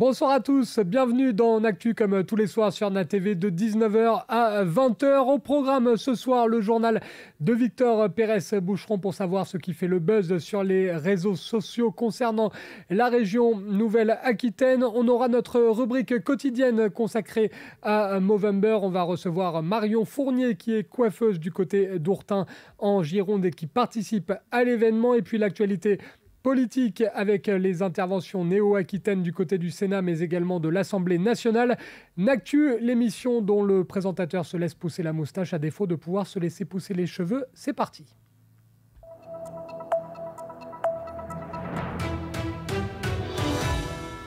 Bonsoir à tous, bienvenue dans Actu comme tous les soirs sur NatTV de 19h à 20h. Au programme ce soir, le journal de Victor Pérez-Boucheron pour savoir ce qui fait le buzz sur les réseaux sociaux concernant la région Nouvelle-Aquitaine. On aura notre rubrique quotidienne consacrée à Movember. On va recevoir Marion Fournier qui est coiffeuse du côté d'Ourtin en Gironde et qui participe à l'événement. Et puis l'actualité politique avec les interventions néo-aquitaines du côté du Sénat, mais également de l'Assemblée nationale. N'Actu, l'émission dont le présentateur se laisse pousser la moustache à défaut de pouvoir se laisser pousser les cheveux. C'est parti.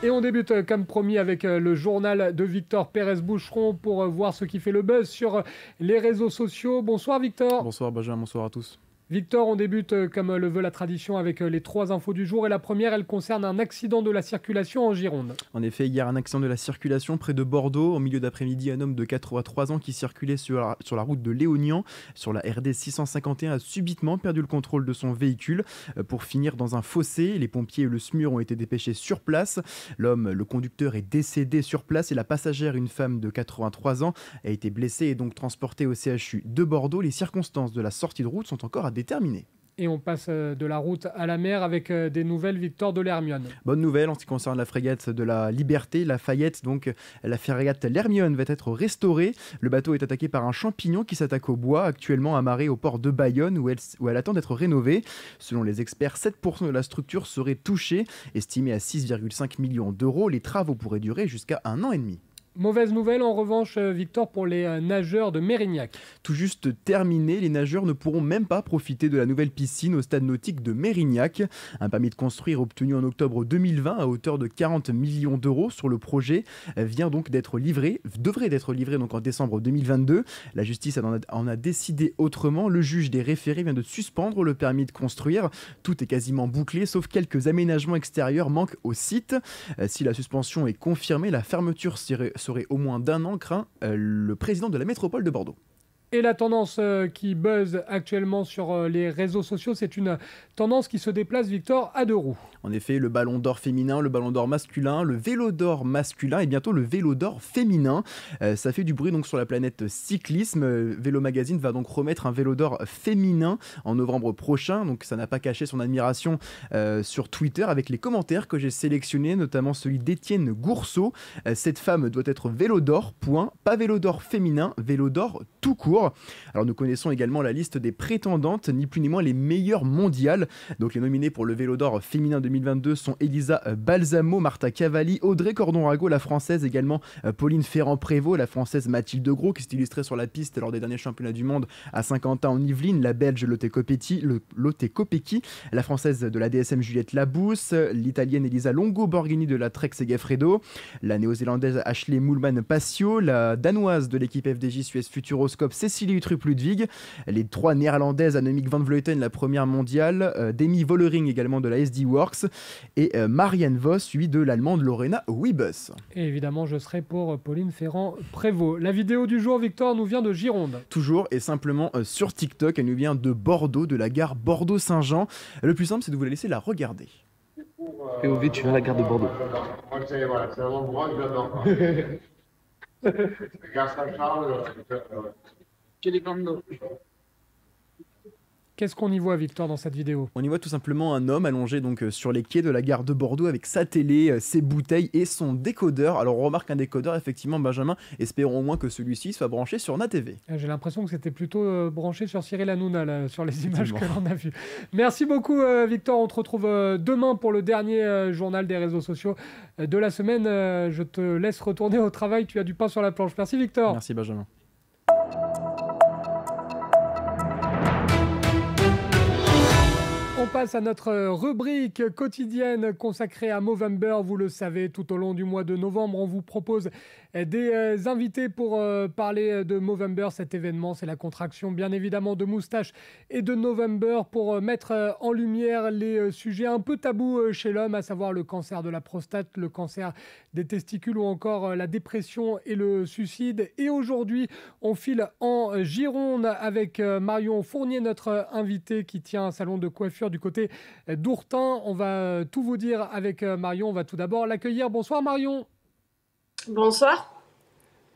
Et on débute comme promis avec le journal de Victor Pérez-Boucheron pour voir ce qui fait le buzz sur les réseaux sociaux. Bonsoir Victor. Bonsoir Benjamin, bonsoir à tous. Victor, on débute comme le veut la tradition avec les 3 infos du jour. Et la première, elle concerne un accident de la circulation en Gironde. En effet, hier, un accident de la circulation près de Bordeaux. Au milieu d'après-midi, un homme de 83 ans qui circulait sur la route de Léognan, sur la RD 651, a subitement perdu le contrôle de son véhicule pour finir dans un fossé. Les pompiers et le SMUR ont été dépêchés sur place. L'homme, le conducteur, est décédé sur place et la passagère, une femme de 83 ans, a été blessée et donc transportée au CHU de Bordeaux. Les circonstances de la sortie de route sont encore à déterminer. Et on passe de la route à la mer avec des nouvelles, Victor, de l'Hermione. Bonne nouvelle en ce qui concerne la frégate de la Liberté, la Fayette, donc la frégate l'Hermione va être restaurée. Le bateau est attaqué par un champignon qui s'attaque au bois, actuellement amarré au port de Bayonne où elle attend d'être rénovée. Selon les experts, 7% de la structure serait touchée, estimée à 6,5 millions d'euros. Les travaux pourraient durer jusqu'à 1 an et demi. Mauvaise nouvelle en revanche, Victor, pour les nageurs de Mérignac. Tout juste terminé, les nageurs ne pourront même pas profiter de la nouvelle piscine au stade nautique de Mérignac. Un permis de construire obtenu en octobre 2020 à hauteur de 40 millions d'euros sur le projet devrait d'être livré donc en décembre 2022. La justice en a décidé autrement. Le juge des référés vient de suspendre le permis de construire. Tout est quasiment bouclé, sauf quelques aménagements extérieurs manquent au site. Si la suspension est confirmée, la fermeture serait au moins d'1 an, craint le président de la métropole de Bordeaux. Et la tendance qui buzz actuellement sur les réseaux sociaux, c'est une tendance qui se déplace, Victor, à 2 roues. En effet, le ballon d'or féminin, le ballon d'or masculin, le vélo d'or masculin et bientôt le vélo d'or féminin. Ça fait du bruit donc sur la planète cyclisme. Vélo Magazine va donc remettre un vélo d'or féminin en novembre prochain. Donc ça n'a pas caché son admiration sur Twitter avec les commentaires que j'ai sélectionnés, notamment celui d'Étienne Gourceau. Cette femme doit être vélo d'or, point, pas vélo d'or féminin, vélo d'or tout court. Alors nous connaissons également la liste des prétendantes, ni plus ni moins les meilleures mondiales. Donc les nominés pour le vélo d'or féminin 2022 sont Elisa Balsamo, Marta Cavalli, Audrey Cordon-Rago, la française, également Pauline Ferrand-Prévot, la française Mathilde Gros qui s'est illustrée sur la piste lors des derniers championnats du monde à Saint-Quentin en Yvelines, la belge Lotte Kopecky, la française de la DSM Juliette Labousse, l'italienne Elisa Longo Borghini de la Trek Segafredo, la néo-zélandaise Ashley Moolman-Passio, la danoise de l'équipe FDJ Suez Futuroscope Cécilie Uttrup-Ludwig, les 3 néerlandaises Annemiek van Vleuten, la première mondiale, Demi Vollering également de la SD Works et Marianne Vos, suivi de l'allemande Lorena Wiebes. Et évidemment, je serai pour Pauline Ferrand-Prévot. La vidéo du jour, Victor, nous vient de Gironde. Toujours et simplement sur TikTok, elle nous vient de Bordeaux, de la gare Bordeaux-Saint-Jean. Le plus simple, c'est de vous la laisser la regarder. POV, tu vas à la gare de Bordeaux. C'est un endroit que j'adore. Gare Saint-Charles. Qu'est-ce qu'on y voit, Victor, dans cette vidéo ? On y voit tout simplement un homme allongé donc sur les quais de la gare de Bordeaux avec sa télé, ses bouteilles et son décodeur. Alors on remarque un décodeur, effectivement, Benjamin, espérons au moins que celui-ci soit branché sur NatTV. J'ai l'impression que c'était plutôt branché sur Cyril Hanouna, là, sur les images que l'on a vues. Merci beaucoup, Victor. On te retrouve demain pour le dernier journal des réseaux sociaux de la semaine. Je te laisse retourner au travail. Tu as du pain sur la planche. Merci, Victor. Merci, Benjamin. On passe à notre rubrique quotidienne consacrée à Movember. Vous le savez, tout au long du mois de novembre, on vous propose des invités pour parler de Movember. Cet événement, c'est la contraction bien évidemment de Moustache et de November pour mettre en lumière les sujets un peu tabous chez l'homme, à savoir le cancer de la prostate, le cancer des testicules ou encore la dépression et le suicide. Et aujourd'hui, on file en Gironde avec Marion Fournier, notre invité qui tient un salon de coiffure du côté d'Ourtin. On va tout vous dire avec Marion. On va tout d'abord l'accueillir. Bonsoir Marion. Bonsoir.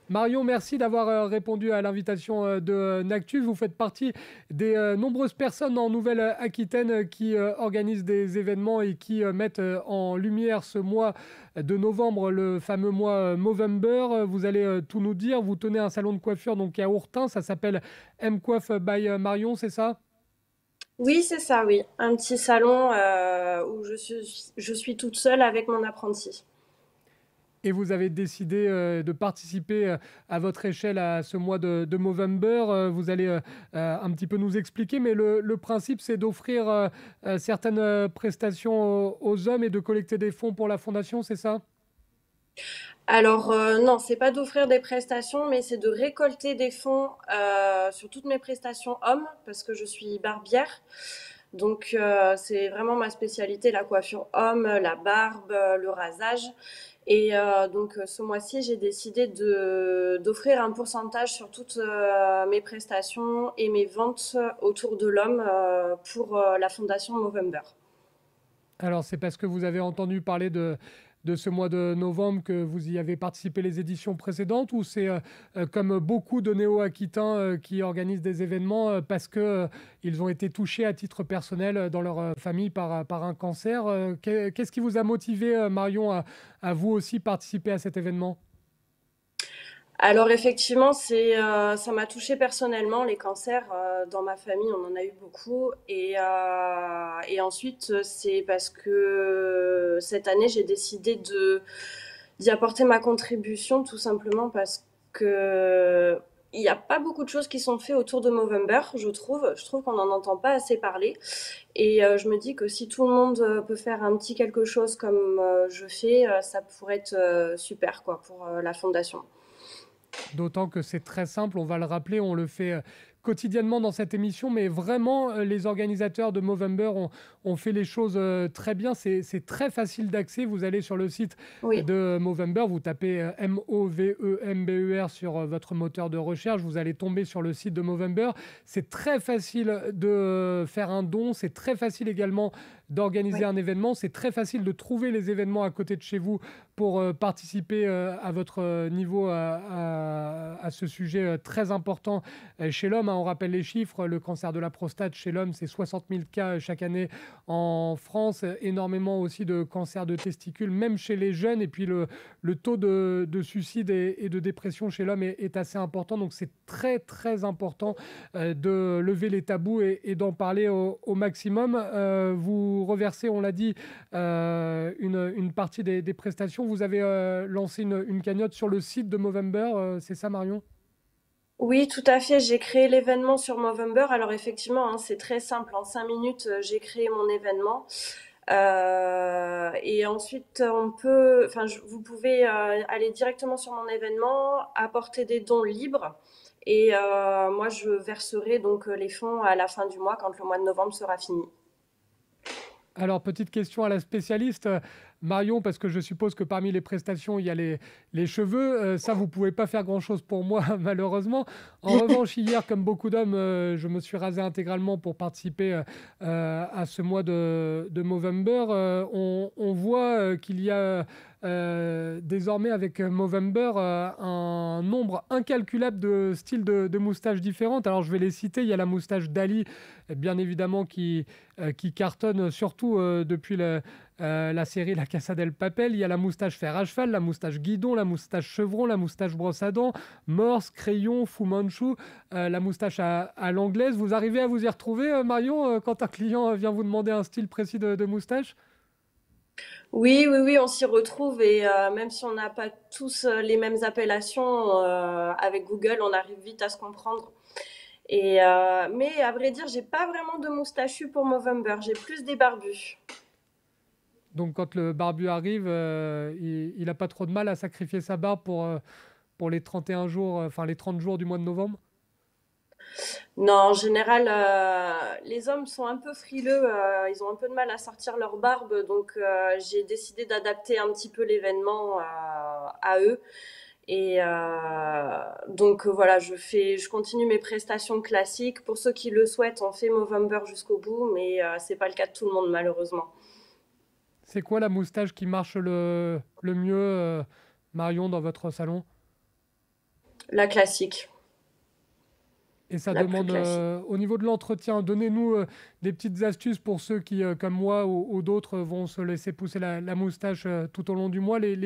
Marion, merci d'avoir répondu à l'invitation de Nactu. Vous faites partie des nombreuses personnes en Nouvelle-Aquitaine qui organisent des événements et qui mettent en lumière ce mois de novembre, le fameux mois Movember. Vous allez tout nous dire. Vous tenez un salon de coiffure donc à Ourtin. Ça s'appelle M-Coiffe by Marion, c'est ça ? Oui, c'est ça, oui. Un petit salon où je suis toute seule avec mon apprenti. Et vous avez décidé de participer à votre échelle à ce mois de Movember. Vous allez un petit peu nous expliquer, mais le principe, c'est d'offrir certaines prestations aux hommes et de collecter des fonds pour la fondation, c'est ça ? Alors non, c'est pas d'offrir des prestations, mais c'est de récolter des fonds sur toutes mes prestations hommes, parce que je suis barbière. Donc c'est vraiment ma spécialité, la coiffure homme, la barbe, le rasage. Et donc ce mois-ci, j'ai décidé d'offrir un pourcentage sur toutes mes prestations et mes ventes autour de l'homme pour la fondation Movember. Alors, c'est parce que vous avez entendu parler de ce mois de novembre que vous y avez participé les éditions précédentes, ou c'est comme beaucoup de néo-aquitains qui organisent des événements parce qu'ils ont été touchés à titre personnel dans leur famille par un cancer. Qu'est-ce qui vous a motivé, Marion, à vous aussi participer à cet événement ? Alors effectivement, ça m'a touchée personnellement, les cancers. Dans ma famille, on en a eu beaucoup. Et ensuite, c'est parce que cette année, j'ai décidé d'y apporter ma contribution, tout simplement parce que il n'y a pas beaucoup de choses qui sont faites autour de Movember, je trouve. Je trouve qu'on n'en entend pas assez parler. Et je me dis que si tout le monde peut faire un petit quelque chose comme je fais, ça pourrait être super quoi, pour la fondation. D'autant que c'est très simple, on va le rappeler, on le fait quotidiennement dans cette émission, mais vraiment, les organisateurs de Movember ont fait les choses très bien. C'est très facile d'accès. Vous allez sur le site de Movember, vous tapez Movember sur votre moteur de recherche, vous allez tomber sur le site de Movember. C'est très facile de faire un don, c'est très facile également d'organiser un événement, c'est très facile de trouver les événements à côté de chez vous pour participer à votre niveau à ce sujet très important chez l'homme. On rappelle les chiffres, le cancer de la prostate chez l'homme, c'est 60 000 cas chaque année en France, énormément aussi de cancer de testicules, même chez les jeunes, et puis le taux de suicide et de dépression chez l'homme est assez important, donc c'est très très important de lever les tabous et d'en parler au maximum. Vous reversez, on l'a dit, une partie des prestations. Vous avez lancé une cagnotte sur le site de Movember, c'est ça Marion ? Oui, tout à fait. J'ai créé l'événement sur Movember. Alors effectivement, hein, c'est très simple. En 5 minutes, j'ai créé mon événement. Et ensuite, vous pouvez aller directement sur mon événement, apporter des dons libres. Et moi, je verserai donc les fonds à la fin du mois, quand le mois de novembre sera fini. Alors, petite question à la spécialiste, Marion, parce que je suppose que parmi les prestations, il y a les cheveux. Ça, vous ne pouvez pas faire grand-chose pour moi, malheureusement. En revanche, hier, comme beaucoup d'hommes, je me suis rasé intégralement pour participer à ce mois de Movember. On voit qu'il y a désormais avec Movember un nombre incalculable de styles de moustaches différentes. Alors, je vais les citer. Il y a la moustache Dali, bien évidemment, qui cartonne surtout depuis la série La Casa del Papel. Il y a la moustache fer à cheval, la moustache guidon, la moustache chevron, la moustache brosse à dents, morse, crayon, Fu Manchu, la moustache à l'anglaise. Vous arrivez à vous y retrouver, Marion, quand un client vient vous demander un style précis de moustache ? Oui, on s'y retrouve et même si on n'a pas tous les mêmes appellations, avec Google, on arrive vite à se comprendre. Mais à vrai dire, j'ai pas vraiment de moustachu pour Movember, j'ai plus des barbus. Donc quand le barbu arrive, il n'a pas trop de mal à sacrifier sa barbe pour les 31 jours, enfin les 30 jours du mois de novembre? Non, en général, les hommes sont un peu frileux, ils ont un peu de mal à sortir leur barbe, donc j'ai décidé d'adapter un petit peu l'événement à eux. Et donc voilà, je continue mes prestations classiques. Pour ceux qui le souhaitent, on fait Movember jusqu'au bout, mais c'est pas le cas de tout le monde malheureusement. C'est quoi la moustache qui marche le mieux, Marion, dans votre salon? La classique. Et ça La plus demande, classique. au niveau de l'entretien, donnez-nous des petites astuces pour ceux qui, comme moi ou d'autres, vont se laisser pousser la moustache tout au long du mois. Les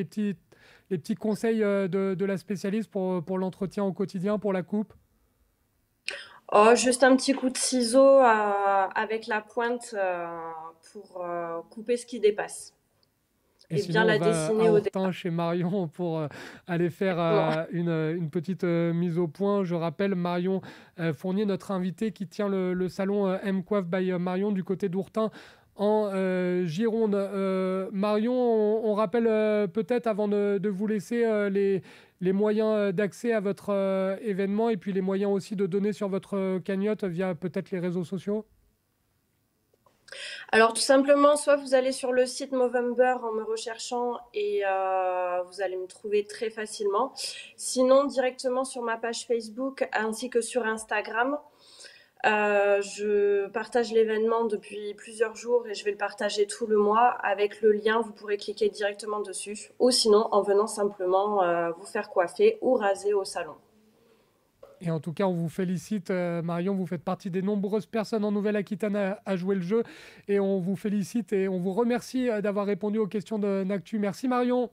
petits conseils de la spécialiste pour l'entretien au quotidien, pour la coupe. Oh, juste un petit coup de ciseau avec la pointe pour couper ce qui dépasse. Et Et sinon, bien on la va dessiner à au départ. Hortin chez Marion pour aller faire une petite mise au point. Je rappelle Marion Fournier, notre invitée qui tient le salon M-Coiffe by Marion du côté d'Ourtin en Gironde. Marion, on rappelle peut-être avant de vous laisser les moyens d'accès à votre événement et puis les moyens aussi de donner sur votre cagnotte via peut-être les réseaux sociaux. Alors tout simplement, soit vous allez sur le site Movember en me recherchant et vous allez me trouver très facilement. Sinon, directement sur ma page Facebook ainsi que sur Instagram. Je partage l'événement depuis plusieurs jours et je vais le partager tout le mois. Avec le lien, vous pourrez cliquer directement dessus. Ou sinon, en venant simplement vous faire coiffer ou raser au salon. Et en tout cas, on vous félicite, Marion. Vous faites partie des nombreuses personnes en Nouvelle-Aquitaine à jouer le jeu. Et on vous félicite et on vous remercie d'avoir répondu aux questions de Nactu. Merci, Marion.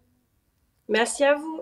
Merci à vous.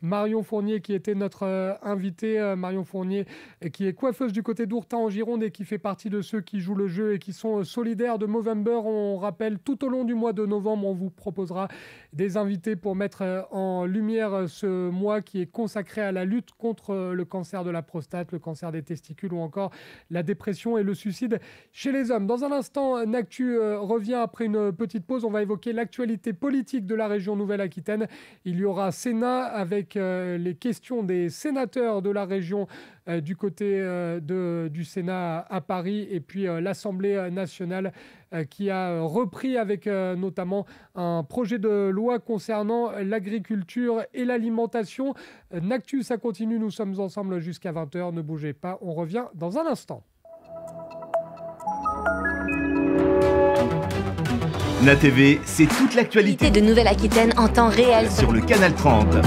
Marion Fournier qui était notre invitée, Marion Fournier qui est coiffeuse du côté d'Ourtin en Gironde et qui fait partie de ceux qui jouent le jeu et qui sont solidaires de Movember. On rappelle, tout au long du mois de novembre, on vous proposera des invités pour mettre en lumière ce mois qui est consacré à la lutte contre le cancer de la prostate, le cancer des testicules ou encore la dépression et le suicide chez les hommes. Dans un instant, Nactu revient après une petite pause. On va évoquer l'actualité politique de la région Nouvelle-Aquitaine. Il y aura Sénat avec les questions des sénateurs de la région du côté du Sénat à Paris et puis l'Assemblée nationale qui a repris avec notamment un projet de loi concernant l'agriculture et l'alimentation. Nactu, ça continue, nous sommes ensemble jusqu'à 20h, ne bougez pas, on revient dans un instant. NATV, c'est toute l'actualité de Nouvelle-Aquitaine en temps réel sur le canal 30.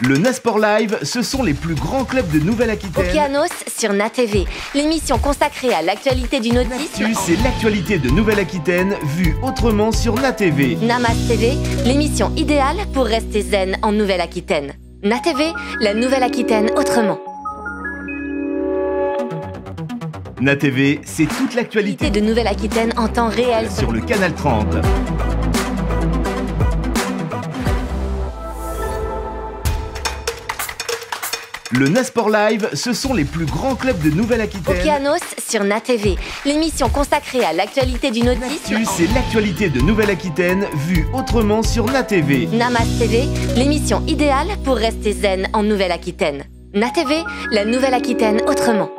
Le Nasport Live, ce sont les plus grands clubs de Nouvelle-Aquitaine. Okeanos sur NATV, l'émission consacrée à l'actualité du nautisme. Nactu, c'est l'actualité de Nouvelle-Aquitaine vue autrement sur NATV. Namas TV, l'émission idéale pour rester zen en Nouvelle-Aquitaine. NATV, la Nouvelle-Aquitaine autrement. NATV, c'est toute l'actualité de Nouvelle-Aquitaine en temps réel sur le canal 30. Le Nasport Live, ce sont les plus grands clubs de Nouvelle-Aquitaine. Okeanos sur NATV, l'émission consacrée à l'actualité du nautisme. Nactu, c'est l'actualité de Nouvelle-Aquitaine vue autrement sur NATV. Namas TV, l'émission idéale pour rester zen en Nouvelle-Aquitaine. NATV, la Nouvelle-Aquitaine autrement.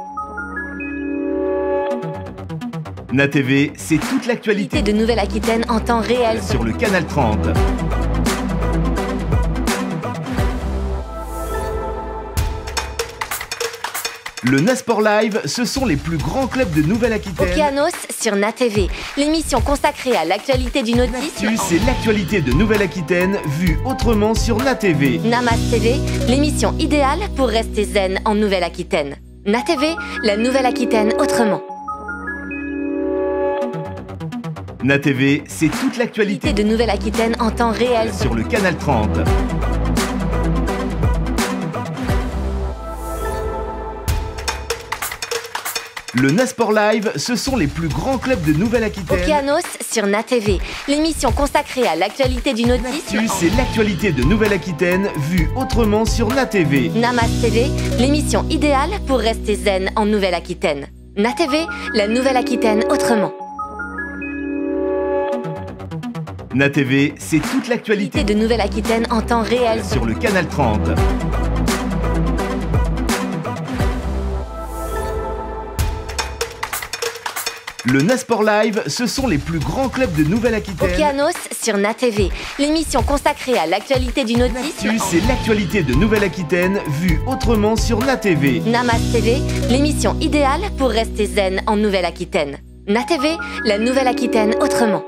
NATV, c'est toute l'actualité de Nouvelle-Aquitaine en temps réel sur le canal 30. Le Nasport Live, ce sont les plus grands clubs de Nouvelle-Aquitaine. Okeanos sur NATV, l'émission consacrée à l'actualité du nautisme. Nactu, c'est l'actualité de Nouvelle-Aquitaine vue autrement sur NATV. Namas TV, l'émission idéale pour rester zen en Nouvelle-Aquitaine. NATV, la Nouvelle-Aquitaine autrement. NATV, c'est toute l'actualité de Nouvelle-Aquitaine en temps réel sur le canal 30. Le Nasport Live, ce sont les plus grands clubs de Nouvelle-Aquitaine. Okeanos sur NATV, l'émission consacrée à l'actualité du nautisme. Nactu, c'est l'actualité de Nouvelle-Aquitaine vue autrement sur NATV. Namas TV, l'émission idéale pour rester zen en Nouvelle-Aquitaine. NATV, la Nouvelle-Aquitaine autrement. NATV, c'est toute l'actualité de Nouvelle-Aquitaine en temps réel sur le canal 30. Le Nasport Live, ce sont les plus grands clubs de Nouvelle-Aquitaine. Okeanos sur NATV, l'émission consacrée à l'actualité du nautisme. C'est l'actualité de Nouvelle-Aquitaine vue autrement sur NATV. Namas TV, l'émission idéale pour rester zen en Nouvelle-Aquitaine. NATV, la Nouvelle-Aquitaine autrement.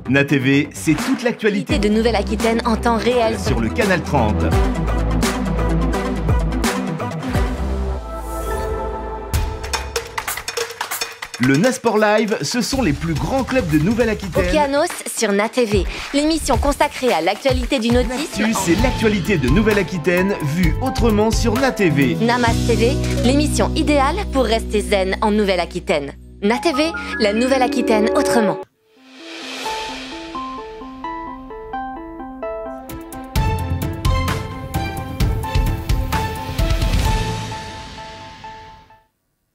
NATV, c'est toute l'actualité de Nouvelle-Aquitaine en temps réel sur le canal 30. Le Nasport Live, ce sont les plus grands clubs de Nouvelle-Aquitaine. Okeanos sur NATV, l'émission consacrée à l'actualité du nautisme. C'est l'actualité de Nouvelle-Aquitaine vue autrement sur NATV. Namas TV, l'émission idéale pour rester zen en Nouvelle-Aquitaine. NATV, la Nouvelle-Aquitaine autrement.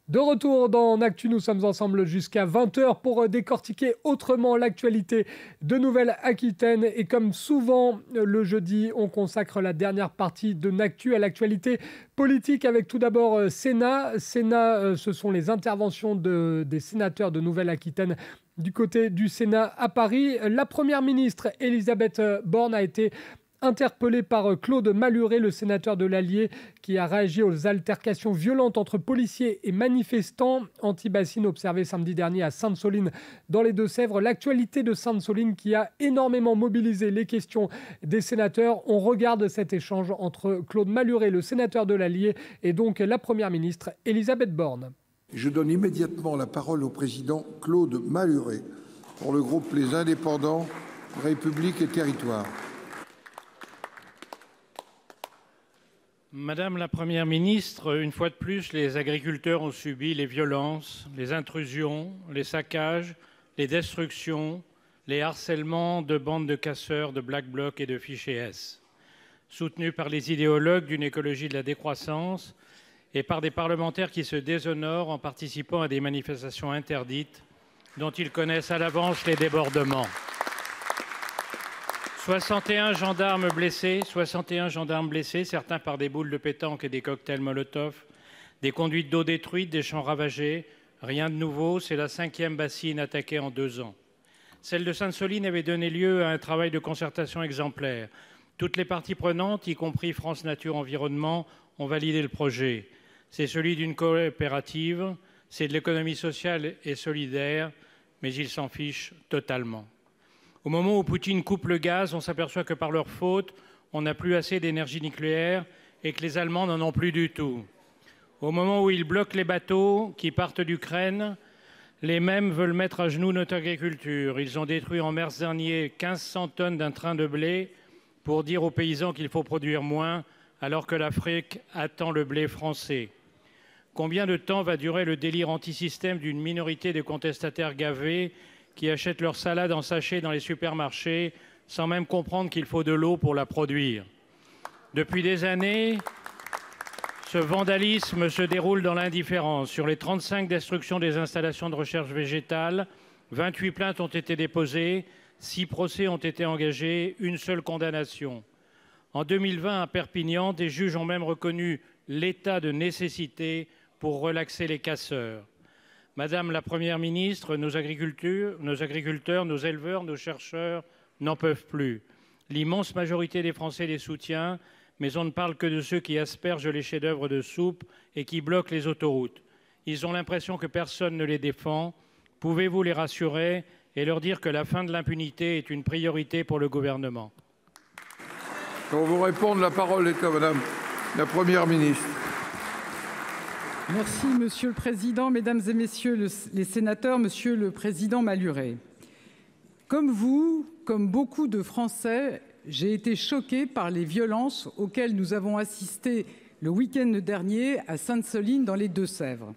De retour dans Actu, nous sommes ensemble jusqu'à 20h pour décortiquer autrement l'actualité de Nouvelle-Aquitaine. Et comme souvent le jeudi, on consacre la dernière partie de Actu à l'actualité politique avec tout d'abord Sénat. Sénat, ce sont les interventions des sénateurs de Nouvelle-Aquitaine du côté du Sénat à Paris. La première ministre Elisabeth Borne a été interpellé par Claude Malhuret, le sénateur de l'Allier, qui a réagi aux altercations violentes entre policiers et manifestants anti-bassines observées samedi dernier à Sainte-Soline dans les Deux-Sèvres. L'actualité de Sainte-Soline qui a énormément mobilisé les questions des sénateurs. On regarde cet échange entre Claude Malhuret, le sénateur de l'Allier, et donc la première ministre Elisabeth Borne. Je donne immédiatement la parole au président Claude Malhuret pour le groupe Les Indépendants, République et Territoires. Madame la Première ministre, une fois de plus, les agriculteurs ont subi les violences, les intrusions, les saccages, les destructions, les harcèlements de bandes de casseurs, de Black Bloc et de fichiers S. Soutenus par les idéologues d'une écologie de la décroissance et par des parlementaires qui se déshonorent en participant à des manifestations interdites dont ils connaissent à l'avance les débordements. 61 gendarmes blessés, certains par des boules de pétanque et des cocktails Molotov, des conduites d'eau détruites, des champs ravagés. Rien de nouveau, c'est la 5e bassine attaquée en 2 ans. Celle de Sainte-Soline avait donné lieu à un travail de concertation exemplaire. Toutes les parties prenantes, y compris France Nature Environnement, ont validé le projet. C'est celui d'une coopérative, c'est de l'économie sociale et solidaire, mais ils s'en fichent totalement. Au moment où Poutine coupe le gaz, on s'aperçoit que par leur faute, on n'a plus assez d'énergie nucléaire et que les Allemands n'en ont plus du tout. Au moment où ils bloquent les bateaux qui partent d'Ukraine, les mêmes veulent mettre à genoux notre agriculture. Ils ont détruit en mars dernier 1500 tonnes d'un train de blé pour dire aux paysans qu'il faut produire moins alors que l'Afrique attend le blé français. Combien de temps va durer le délire anti-système d'une minorité de contestataires gavés qui achètent leur salade en sachet dans les supermarchés sans même comprendre qu'il faut de l'eau pour la produire. Depuis des années, ce vandalisme se déroule dans l'indifférence. Sur les 35 destructions des installations de recherche végétale, 28 plaintes ont été déposées, 6 procès ont été engagés, une seule condamnation. En 2020, à Perpignan, des juges ont même reconnu l'état de nécessité pour relaxer les casseurs. Madame la Première ministre, nos agriculteurs, nos éleveurs, nos chercheurs n'en peuvent plus. L'immense majorité des Français les soutient, mais on ne parle que de ceux qui aspergent les chefs-d'œuvre de soupe et qui bloquent les autoroutes. Ils ont l'impression que personne ne les défend. Pouvez-vous les rassurer et leur dire que la fin de l'impunité est une priorité pour le gouvernement ? Pour vous répondre, la parole est à Madame la Première ministre. Merci, Monsieur le Président, Mesdames et Messieurs les sénateurs, Monsieur le Président Malhuret. Comme vous, comme beaucoup de Français, j'ai été choquée par les violences auxquelles nous avons assisté le week-end dernier à Sainte-Soline dans les Deux-Sèvres.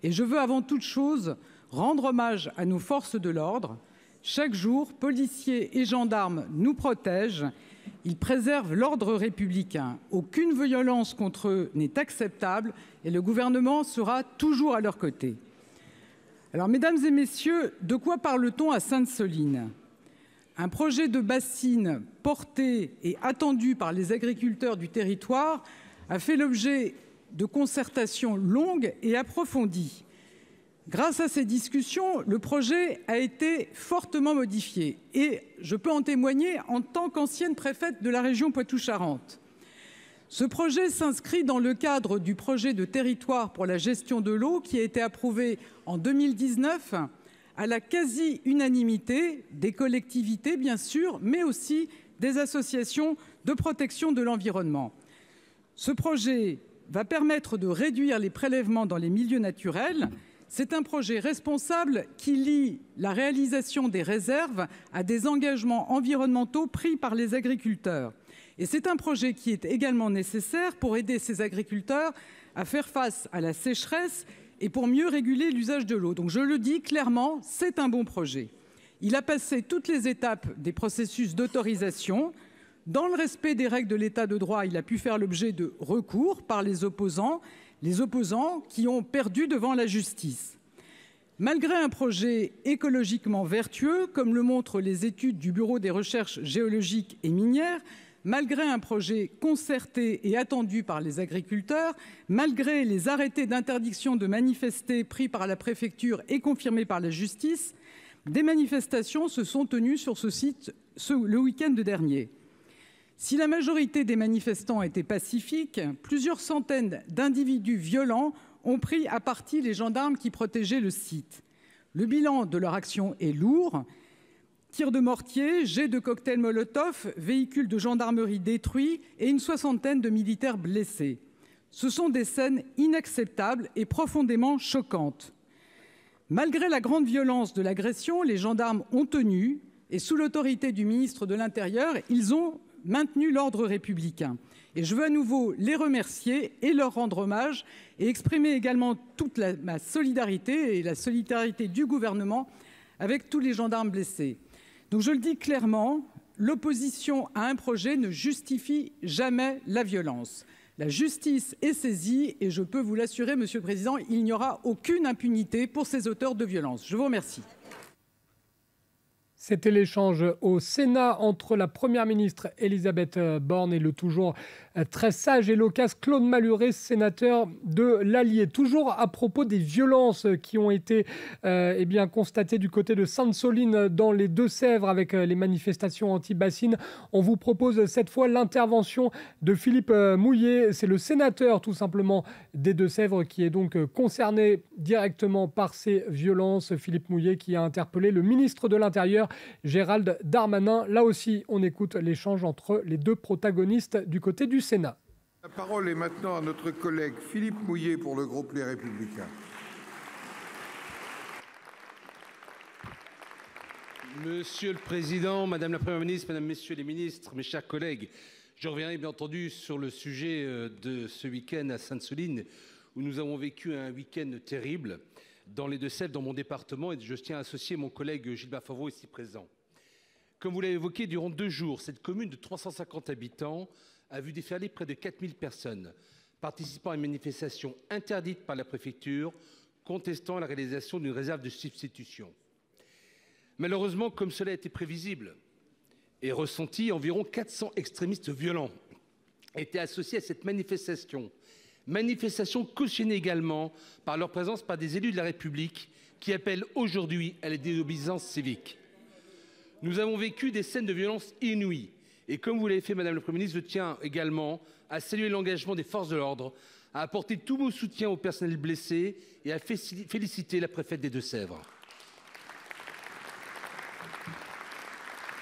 Et je veux avant toute chose rendre hommage à nos forces de l'ordre. Chaque jour, policiers et gendarmes nous protègent. Ils préservent l'ordre républicain. Aucune violence contre eux n'est acceptable et le gouvernement sera toujours à leur côté. Alors, mesdames et messieurs, de quoi parle-t-on à Sainte-Soline? Un projet de bassine porté et attendu par les agriculteurs du territoire a fait l'objet de concertations longues et approfondies. Grâce à ces discussions, le projet a été fortement modifié et je peux en témoigner en tant qu'ancienne préfète de la région Poitou-Charentes. Ce projet s'inscrit dans le cadre du projet de territoire pour la gestion de l'eau qui a été approuvé en 2019 à la quasi-unanimité des collectivités, bien sûr, mais aussi des associations de protection de l'environnement. Ce projet va permettre de réduire les prélèvements dans les milieux naturels. C'est un projet responsable qui lie la réalisation des réserves à des engagements environnementaux pris par les agriculteurs. Et c'est un projet qui est également nécessaire pour aider ces agriculteurs à faire face à la sécheresse et pour mieux réguler l'usage de l'eau. Donc je le dis clairement, c'est un bon projet. Il a passé toutes les étapes des processus d'autorisation. Dans le respect des règles de l'état de droit, il a pu faire l'objet de recours par les opposants qui ont perdu devant la justice. Malgré un projet écologiquement vertueux, comme le montrent les études du Bureau des recherches géologiques et minières, malgré un projet concerté et attendu par les agriculteurs, malgré les arrêtés d'interdiction de manifester pris par la préfecture et confirmés par la justice, des manifestations se sont tenues sur ce site le week-end dernier. Si la majorité des manifestants étaient pacifiques, plusieurs centaines d'individus violents ont pris à partie les gendarmes qui protégeaient le site. Le bilan de leur action est lourd. Tirs de mortier, jets de cocktails Molotov, véhicules de gendarmerie détruits et une soixantaine de militaires blessés. Ce sont des scènes inacceptables et profondément choquantes. Malgré la grande violence de l'agression, les gendarmes ont tenu et sous l'autorité du ministre de l'Intérieur, ils ont maintenu l'ordre républicain. Et je veux à nouveau les remercier et leur rendre hommage et exprimer également toute ma solidarité et la solidarité du gouvernement avec tous les gendarmes blessés. Donc je le dis clairement, l'opposition à un projet ne justifie jamais la violence. La justice est saisie et je peux vous l'assurer, Monsieur le Président, il n'y aura aucune impunité pour ces auteurs de violences. Je vous remercie. C'était l'échange au Sénat entre la Première ministre Elisabeth Borne et le toujours très sage et loquace Claude Malhuret, sénateur de l'Allier. Toujours à propos des violences qui ont été constatées du côté de Sainte-Soline dans les Deux-Sèvres avec les manifestations anti-bassines, on vous propose cette fois l'intervention de Philippe Mouillet. C'est le sénateur tout simplement des Deux-Sèvres qui est donc concerné directement par ces violences. Philippe Mouillet qui a interpellé le ministre de l'Intérieur, Gérald Darmanin. Là aussi, on écoute l'échange entre les deux protagonistes du côté du Sénat. La parole est maintenant à notre collègue Philippe Mouillet pour le groupe Les Républicains. Monsieur le Président, Madame la Première ministre, Mesdames, Messieurs les ministres, mes chers collègues, je reviendrai bien entendu sur le sujet de ce week-end à Sainte-Soline où nous avons vécu un week-end terrible dans les Deux-Sèvres, dans mon département, et je tiens à associer mon collègue Gilbert Favreau ici présent. Comme vous l'avez évoqué, durant 2 jours, cette commune de 350 habitants a vu déferler près de 4000 personnes participant à une manifestation interdite par la préfecture contestant la réalisation d'une réserve de substitution. Malheureusement, comme cela a été prévisible et ressenti, environ 400 extrémistes violents étaient associés à cette manifestation. Manifestation cautionnée également par leur présence par des élus de la République qui appellent aujourd'hui à la désobéissance civique. Nous avons vécu des scènes de violence inouïes. Et comme vous l'avez fait, Madame la Première ministre, je tiens également à saluer l'engagement des forces de l'ordre, à apporter tout mon soutien au personnel blessé et à féliciter la préfète des Deux-Sèvres.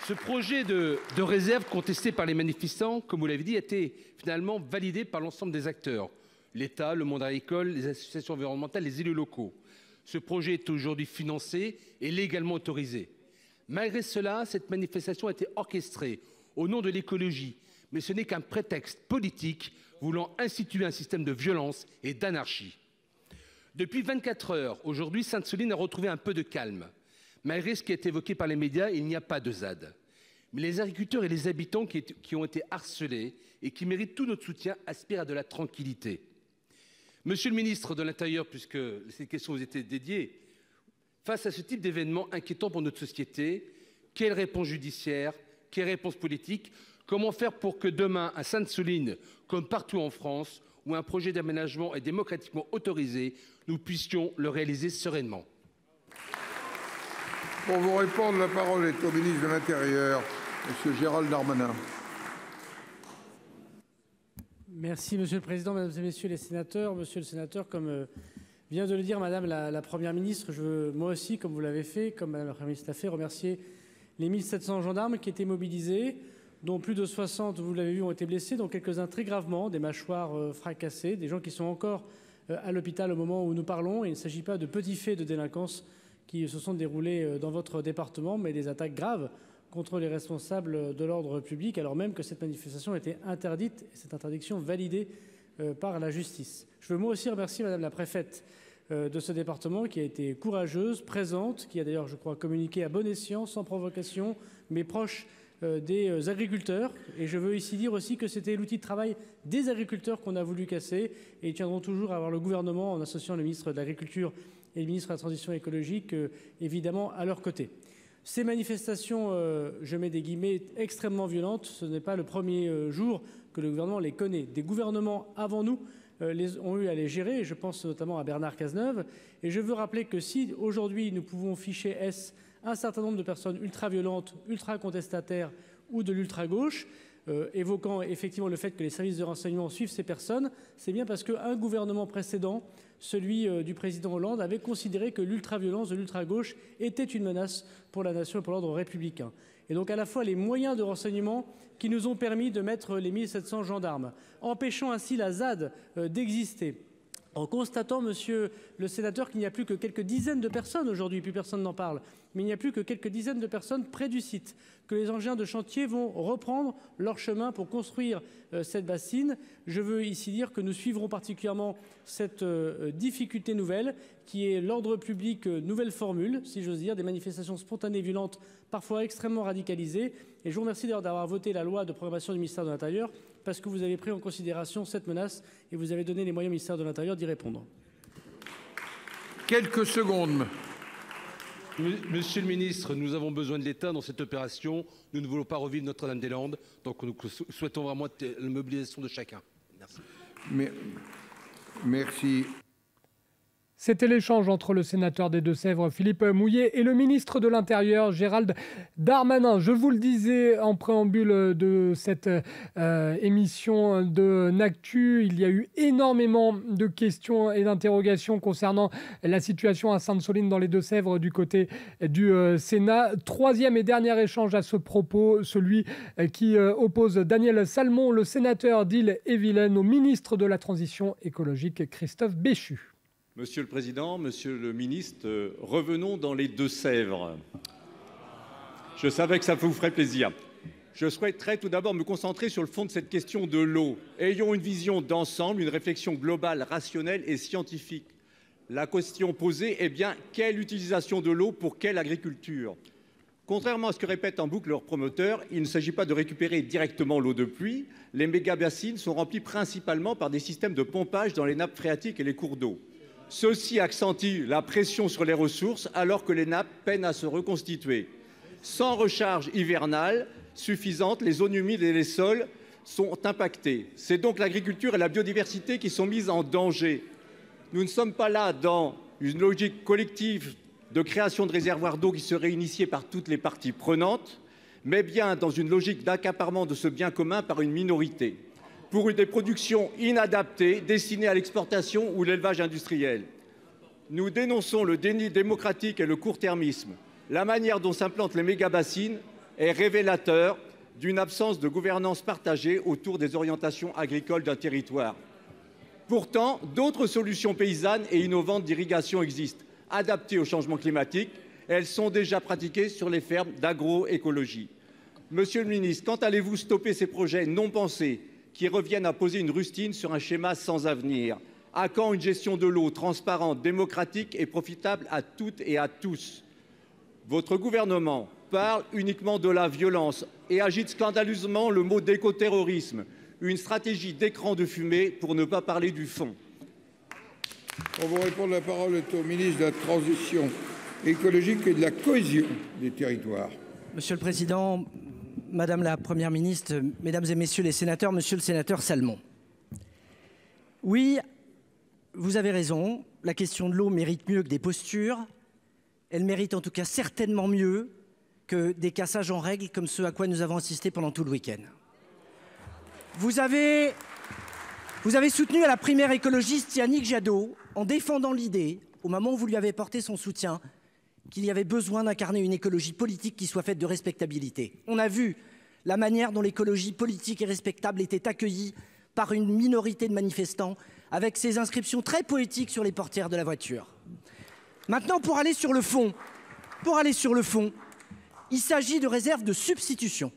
Ce projet de réserve contesté par les manifestants, comme vous l'avez dit, a été finalement validé par l'ensemble des acteurs. L'État, le monde agricole, les associations environnementales, les élus locaux. Ce projet est aujourd'hui financé et légalement autorisé. Malgré cela, cette manifestation a été orchestrée au nom de l'écologie, mais ce n'est qu'un prétexte politique voulant instituer un système de violence et d'anarchie. Depuis 24 heures, aujourd'hui, Sainte-Soline a retrouvé un peu de calme. Malgré ce qui est évoqué par les médias, il n'y a pas de ZAD. Mais les agriculteurs et les habitants qui ont été harcelés et qui méritent tout notre soutien aspirent à de la tranquillité. Monsieur le ministre de l'Intérieur, puisque cette question vous était dédiée, Face à ce type d'événement inquiétant pour notre société, quelle réponse judiciaire, quelle réponse politique? Comment faire pour que demain, à Sainte-Soline, comme partout en France, où un projet d'aménagement est démocratiquement autorisé, nous puissions le réaliser sereinement? Pour vous répondre, la parole est au ministre de l'Intérieur, M. Gérald Darmanin. Merci, Monsieur le Président, Mesdames et Messieurs les sénateurs. Monsieur le sénateur, comme vient de le dire Madame la Première ministre, je veux moi aussi, comme vous l'avez fait, comme Madame la Première ministre l'a fait, remercier les 1700 gendarmes qui étaient mobilisés, dont plus de 60, vous l'avez vu, ont été blessés, dont quelques-uns très gravement, des mâchoires fracassées, des gens qui sont encore à l'hôpital au moment où nous parlons. Il ne s'agit pas de petits faits de délinquance qui se sont déroulés dans votre département, mais des attaques graves contre les responsables de l'ordre public, alors même que cette manifestation était interdite, et cette interdiction validée par la justice. Je veux moi aussi remercier Madame la préfète de ce département qui a été courageuse, présente, qui a d'ailleurs, je crois, communiqué à bon escient, sans provocation, mais proche des agriculteurs. Et je veux ici dire aussi que c'était l'outil de travail des agriculteurs qu'on a voulu casser, et ils tiendront toujours à avoir le gouvernement, en associant le ministre de l'Agriculture et le ministre de la Transition écologique, évidemment, à leur côté. Ces manifestations, je mets des guillemets, extrêmement violentes, ce n'est pas le premier jour que le gouvernement les connaît. Des gouvernements avant nous ont eu à les gérer, je pense notamment à Bernard Cazeneuve. Et je veux rappeler que si aujourd'hui nous pouvons ficher S un certain nombre de personnes ultra-violentes, ultra-contestataires ou de l'ultra-gauche, évoquant effectivement le fait que les services de renseignement suivent ces personnes, c'est bien parce qu'un gouvernement précédent, celui du président Hollande, avait considéré que l'ultra-violence de l'ultra-gauche était une menace pour la nation et pour l'ordre républicain. Et donc à la fois les moyens de renseignement qui nous ont permis de mettre les 1700 gendarmes, empêchant ainsi la ZAD d'exister, en constatant, monsieur le sénateur, qu'il n'y a plus que quelques dizaines de personnes aujourd'hui, plus personne n'en parle, mais il n'y a plus que quelques dizaines de personnes près du site, que les engins de chantier vont reprendre leur chemin pour construire cette bassine. Je veux ici dire que nous suivrons particulièrement cette difficulté nouvelle, qui est l'ordre public nouvelle formule, si j'ose dire, des manifestations spontanées violentes, parfois extrêmement radicalisées. Et je vous remercie d'ailleurs d'avoir voté la loi de programmation du ministère de l'Intérieur, parce que vous avez pris en considération cette menace et vous avez donné les moyens au ministère de l'Intérieur d'y répondre. Quelques secondes. Monsieur le ministre, nous avons besoin de l'État dans cette opération. Nous ne voulons pas revivre Notre-Dame-des-Landes. Donc nous souhaitons vraiment la mobilisation de chacun. Merci. Merci. C'était l'échange entre le sénateur des Deux-Sèvres, Philippe Mouillet, et le ministre de l'Intérieur, Gérald Darmanin. Je vous le disais en préambule de cette émission de NACTU, il y a eu énormément de questions et d'interrogations concernant la situation à Sainte-Soline dans les Deux-Sèvres du côté du Sénat. Troisième et dernier échange à ce propos, celui qui oppose Daniel Salmon, le sénateur d'Ille-et-Vilaine, au ministre de la Transition écologique, Christophe Béchu. Monsieur le Président, Monsieur le Ministre, revenons dans les Deux-Sèvres. Je savais que ça vous ferait plaisir. Je souhaiterais tout d'abord me concentrer sur le fond de cette question de l'eau. Ayons une vision d'ensemble, une réflexion globale, rationnelle et scientifique. La question posée est bien quelle utilisation de l'eau pour quelle agriculture? Contrairement à ce que répètent en boucle leurs promoteurs, il ne s'agit pas de récupérer directement l'eau de pluie. Les méga-bassines sont remplies principalement par des systèmes de pompage dans les nappes phréatiques et les cours d'eau. Ceci accentue la pression sur les ressources alors que les nappes peinent à se reconstituer. Sans recharge hivernale suffisante, les zones humides et les sols sont impactés. C'est donc l'agriculture et la biodiversité qui sont mises en danger. Nous ne sommes pas là dans une logique collective de création de réservoirs d'eau qui serait initiée par toutes les parties prenantes, mais bien dans une logique d'accaparement de ce bien commun par une minorité, pour des productions inadaptées destinées à l'exportation ou l'élevage industriel. Nous dénonçons le déni démocratique et le court-termisme. La manière dont s'implantent les méga-bassines est révélateur d'une absence de gouvernance partagée autour des orientations agricoles d'un territoire. Pourtant, d'autres solutions paysannes et innovantes d'irrigation existent, adaptées au changement climatique. Elles sont déjà pratiquées sur les fermes d'agroécologie. Monsieur le ministre, quand allez-vous stopper ces projets non pensés qui reviennent à poser une rustine sur un schéma sans avenir? À quand une gestion de l'eau transparente, démocratique et profitable à toutes et à tous? Votre gouvernement parle uniquement de la violence et agite scandaleusement le mot d'écoterrorisme, une stratégie d'écran de fumée pour ne pas parler du fond. Pour vous répondre, la parole est au ministre de la Transition écologique et de la cohésion des territoires. Monsieur le Président, Madame la Première ministre, Mesdames et Messieurs les sénateurs, Monsieur le sénateur Salmon. Oui, vous avez raison, la question de l'eau mérite mieux que des postures. Elle mérite en tout cas certainement mieux que des cassages en règle comme ceux à quoi nous avons assisté pendant tout le week-end. Vous avez soutenu à la primaire écologiste Yannick Jadot en défendant l'idée, au moment où vous lui avez porté son soutien, qu'il y avait besoin d'incarner une écologie politique qui soit faite de respectabilité. On a vu la manière dont l'écologie politique et respectable était accueillie par une minorité de manifestants avec ces inscriptions très poétiques sur les portières de la voiture. Maintenant, pour aller sur le fond, il s'agit de réserves de substitution.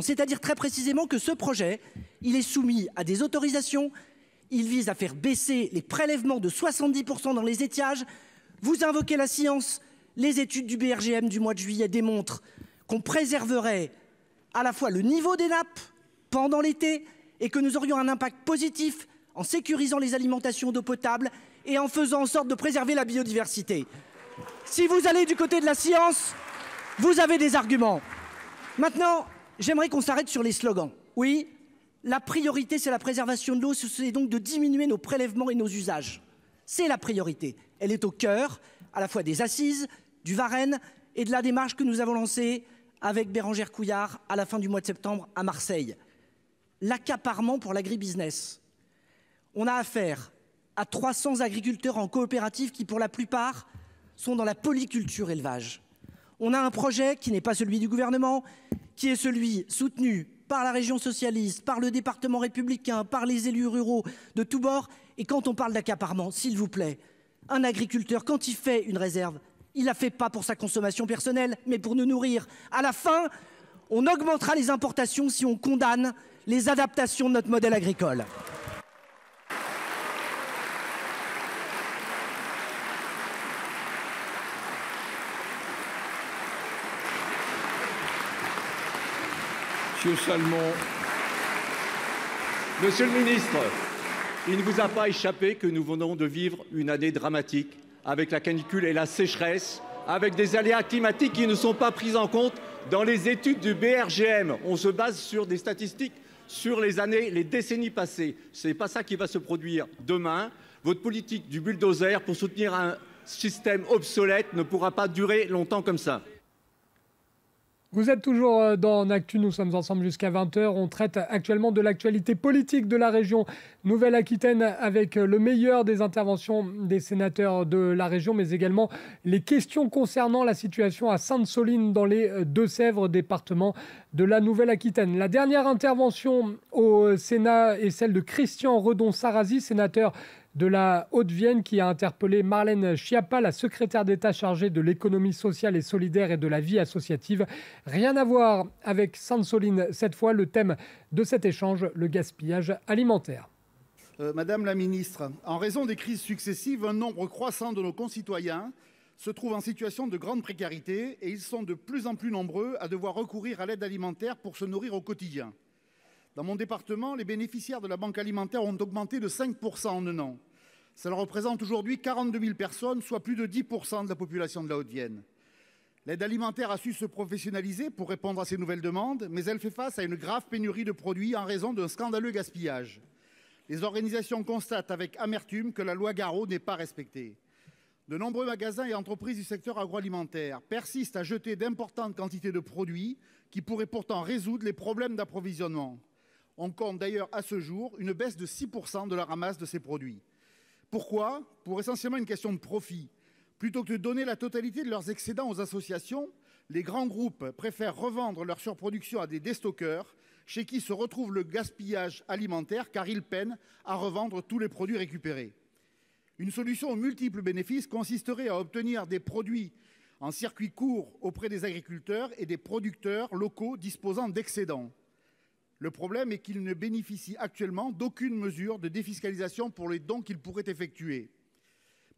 C'est-à-dire très précisément que ce projet, il est soumis à des autorisations, il vise à faire baisser les prélèvements de 70% dans les étiages. Vous invoquez la science, les études du BRGM du mois de juillet démontrent qu'on préserverait à la fois le niveau des nappes pendant l'été et que nous aurions un impact positif en sécurisant les alimentations d'eau potable et en faisant en sorte de préserver la biodiversité. Si vous allez du côté de la science, vous avez des arguments. Maintenant, j'aimerais qu'on s'arrête sur les slogans. Oui, la priorité, c'est la préservation de l'eau, c'est donc de diminuer nos prélèvements et nos usages. C'est la priorité. Elle est au cœur à la fois des assises, du Varenne et de la démarche que nous avons lancée avec Bérangère Couillard à la fin du mois de septembre à Marseille. L'accaparement pour l'agribusiness. On a affaire à 300 agriculteurs en coopérative qui, pour la plupart, sont dans la polyculture élevage. On a un projet qui n'est pas celui du gouvernement, qui est celui soutenu par la région socialiste, par le département républicain, par les élus ruraux de tous bords. Et quand on parle d'accaparement, s'il vous plaît, un agriculteur, quand il fait une réserve, il la fait pas pour sa consommation personnelle, mais pour nous nourrir. À la fin, on augmentera les importations si on condamne les adaptations de notre modèle agricole. Monsieur Salmon. Monsieur le ministre, il ne vous a pas échappé que nous venons de vivre une année dramatique avec la canicule et la sécheresse, avec des aléas climatiques qui ne sont pas pris en compte dans les études du BRGM. On se base sur des statistiques sur les années, les décennies passées. Ce n'est pas ça qui va se produire demain. Votre politique du bulldozer pour soutenir un système obsolète ne pourra pas durer longtemps comme ça. Vous êtes toujours dans Actu, nous sommes ensemble jusqu'à 20h. On traite actuellement de l'actualité politique de la région Nouvelle-Aquitaine avec le meilleur des interventions des sénateurs de la région, mais également les questions concernant la situation à Sainte-Soline dans les Deux-Sèvres, département de la Nouvelle-Aquitaine. La dernière intervention au Sénat est celle de Christian Redon-Sarrazy, sénateur de la Haute-Vienne, qui a interpellé Marlène Schiappa, la secrétaire d'État chargée de l'économie sociale et solidaire et de la vie associative. Rien à voir avec Sainte-Soline cette fois. Le thème de cet échange, le gaspillage alimentaire. Madame la ministre, en raison des crises successives, un nombre croissant de nos concitoyens se trouve en situation de grande précarité et ils sont de plus en plus nombreux à devoir recourir à l'aide alimentaire pour se nourrir au quotidien. Dans mon département, les bénéficiaires de la banque alimentaire ont augmenté de 5% en un an. Cela représente aujourd'hui 42 000 personnes, soit plus de 10% de la population de la Haute-Vienne. L'aide alimentaire a su se professionnaliser pour répondre à ces nouvelles demandes, mais elle fait face à une grave pénurie de produits en raison d'un scandaleux gaspillage. Les organisations constatent avec amertume que la loi Garot n'est pas respectée. De nombreux magasins et entreprises du secteur agroalimentaire persistent à jeter d'importantes quantités de produits qui pourraient pourtant résoudre les problèmes d'approvisionnement. On compte d'ailleurs à ce jour une baisse de 6% de la ramasse de ces produits. Pourquoi ? Pour essentiellement une question de profit. Plutôt que de donner la totalité de leurs excédents aux associations, les grands groupes préfèrent revendre leur surproduction à des déstockeurs, chez qui se retrouve le gaspillage alimentaire car ils peinent à revendre tous les produits récupérés. Une solution aux multiples bénéfices consisterait à obtenir des produits en circuit court auprès des agriculteurs et des producteurs locaux disposant d'excédents. Le problème est qu'ils ne bénéficient actuellement d'aucune mesure de défiscalisation pour les dons qu'ils pourraient effectuer.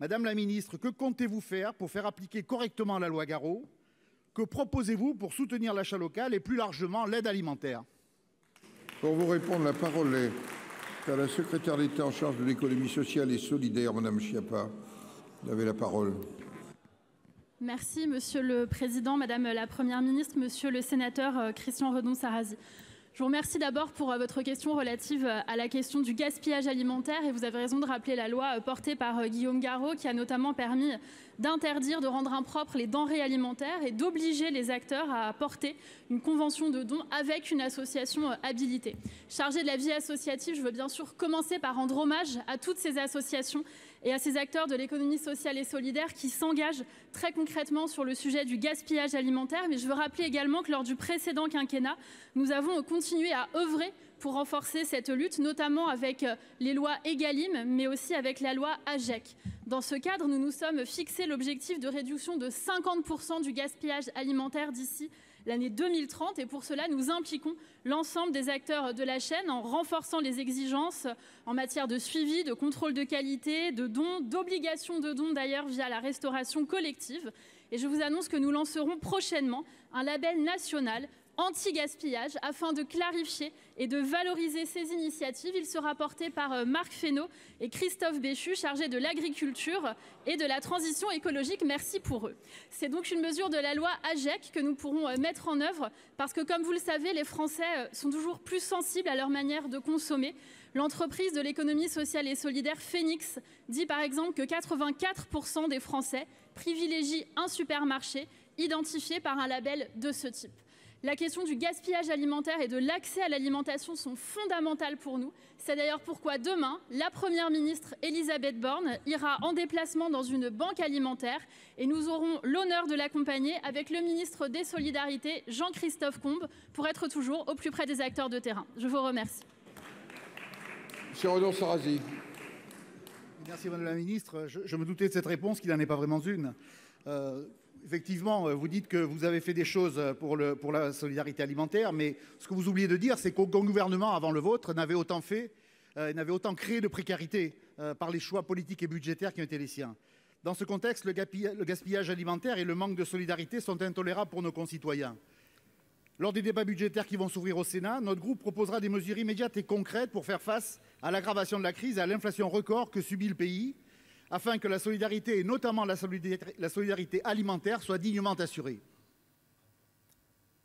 Madame la ministre, que comptez-vous faire pour faire appliquer correctement la loi Garot ? Que proposez-vous pour soutenir l'achat local et plus largement l'aide alimentaire ? Pour vous répondre, la parole est à la secrétaire d'État en charge de l'économie sociale et solidaire, Madame Schiappa. Vous avez la parole. Merci, Monsieur le Président, Madame la Première ministre, Monsieur le Sénateur Christian Redon-Sarrazy. Je vous remercie d'abord pour votre question relative à la question du gaspillage alimentaire et vous avez raison de rappeler la loi portée par Guillaume Garot qui a notamment permis d'interdire, de rendre impropres les denrées alimentaires et d'obliger les acteurs à porter une convention de don avec une association habilitée. Chargée de la vie associative, je veux bien sûr commencer par rendre hommage à toutes ces associations et à ces acteurs de l'économie sociale et solidaire qui s'engagent très concrètement sur le sujet du gaspillage alimentaire. Mais je veux rappeler également que lors du précédent quinquennat, nous avons continué à œuvrer pour renforcer cette lutte, notamment avec les lois EGalim, mais aussi avec la loi AGEC. Dans ce cadre, nous nous sommes fixé l'objectif de réduction de 50% du gaspillage alimentaire d'ici l'année 2030 et pour cela, nous impliquons l'ensemble des acteurs de la chaîne en renforçant les exigences en matière de suivi, de contrôle de qualité, de dons, d'obligation de dons d'ailleurs via la restauration collective. Et je vous annonce que nous lancerons prochainement un label national anti-gaspillage afin de clarifier et de valoriser ces initiatives. Il sera porté par Marc Fesneau et Christophe Béchu, chargés de l'agriculture et de la transition écologique. Merci pour eux. C'est donc une mesure de la loi AGEC que nous pourrons mettre en œuvre parce que, comme vous le savez, les Français sont toujours plus sensibles à leur manière de consommer. L'entreprise de l'économie sociale et solidaire Phoenix dit par exemple que 84% des Français privilégient un supermarché identifié par un label de ce type. La question du gaspillage alimentaire et de l'accès à l'alimentation sont fondamentales pour nous. C'est d'ailleurs pourquoi demain, la Première ministre Elisabeth Borne ira en déplacement dans une banque alimentaire et nous aurons l'honneur de l'accompagner avec le ministre des Solidarités, Jean-Christophe Combe, pour être toujours au plus près des acteurs de terrain. Je vous remercie. Monsieur Redon-Sarrazy. Merci Madame la Ministre. Je me doutais de cette réponse, qui n'en est pas vraiment une. Effectivement, vous dites que vous avez fait des choses pour la solidarité alimentaire, mais ce que vous oubliez de dire, c'est qu'aucun gouvernement avant le vôtre n'avait autant créé de précarité par les choix politiques et budgétaires qui ont été les siens. Dans ce contexte, le gaspillage alimentaire et le manque de solidarité sont intolérables pour nos concitoyens. Lors des débats budgétaires qui vont s'ouvrir au Sénat, notre groupe proposera des mesures immédiates et concrètes pour faire face à l'aggravation de la crise et à l'inflation record que subit le pays, afin que la solidarité, et notamment la solidarité alimentaire, soit dignement assurée.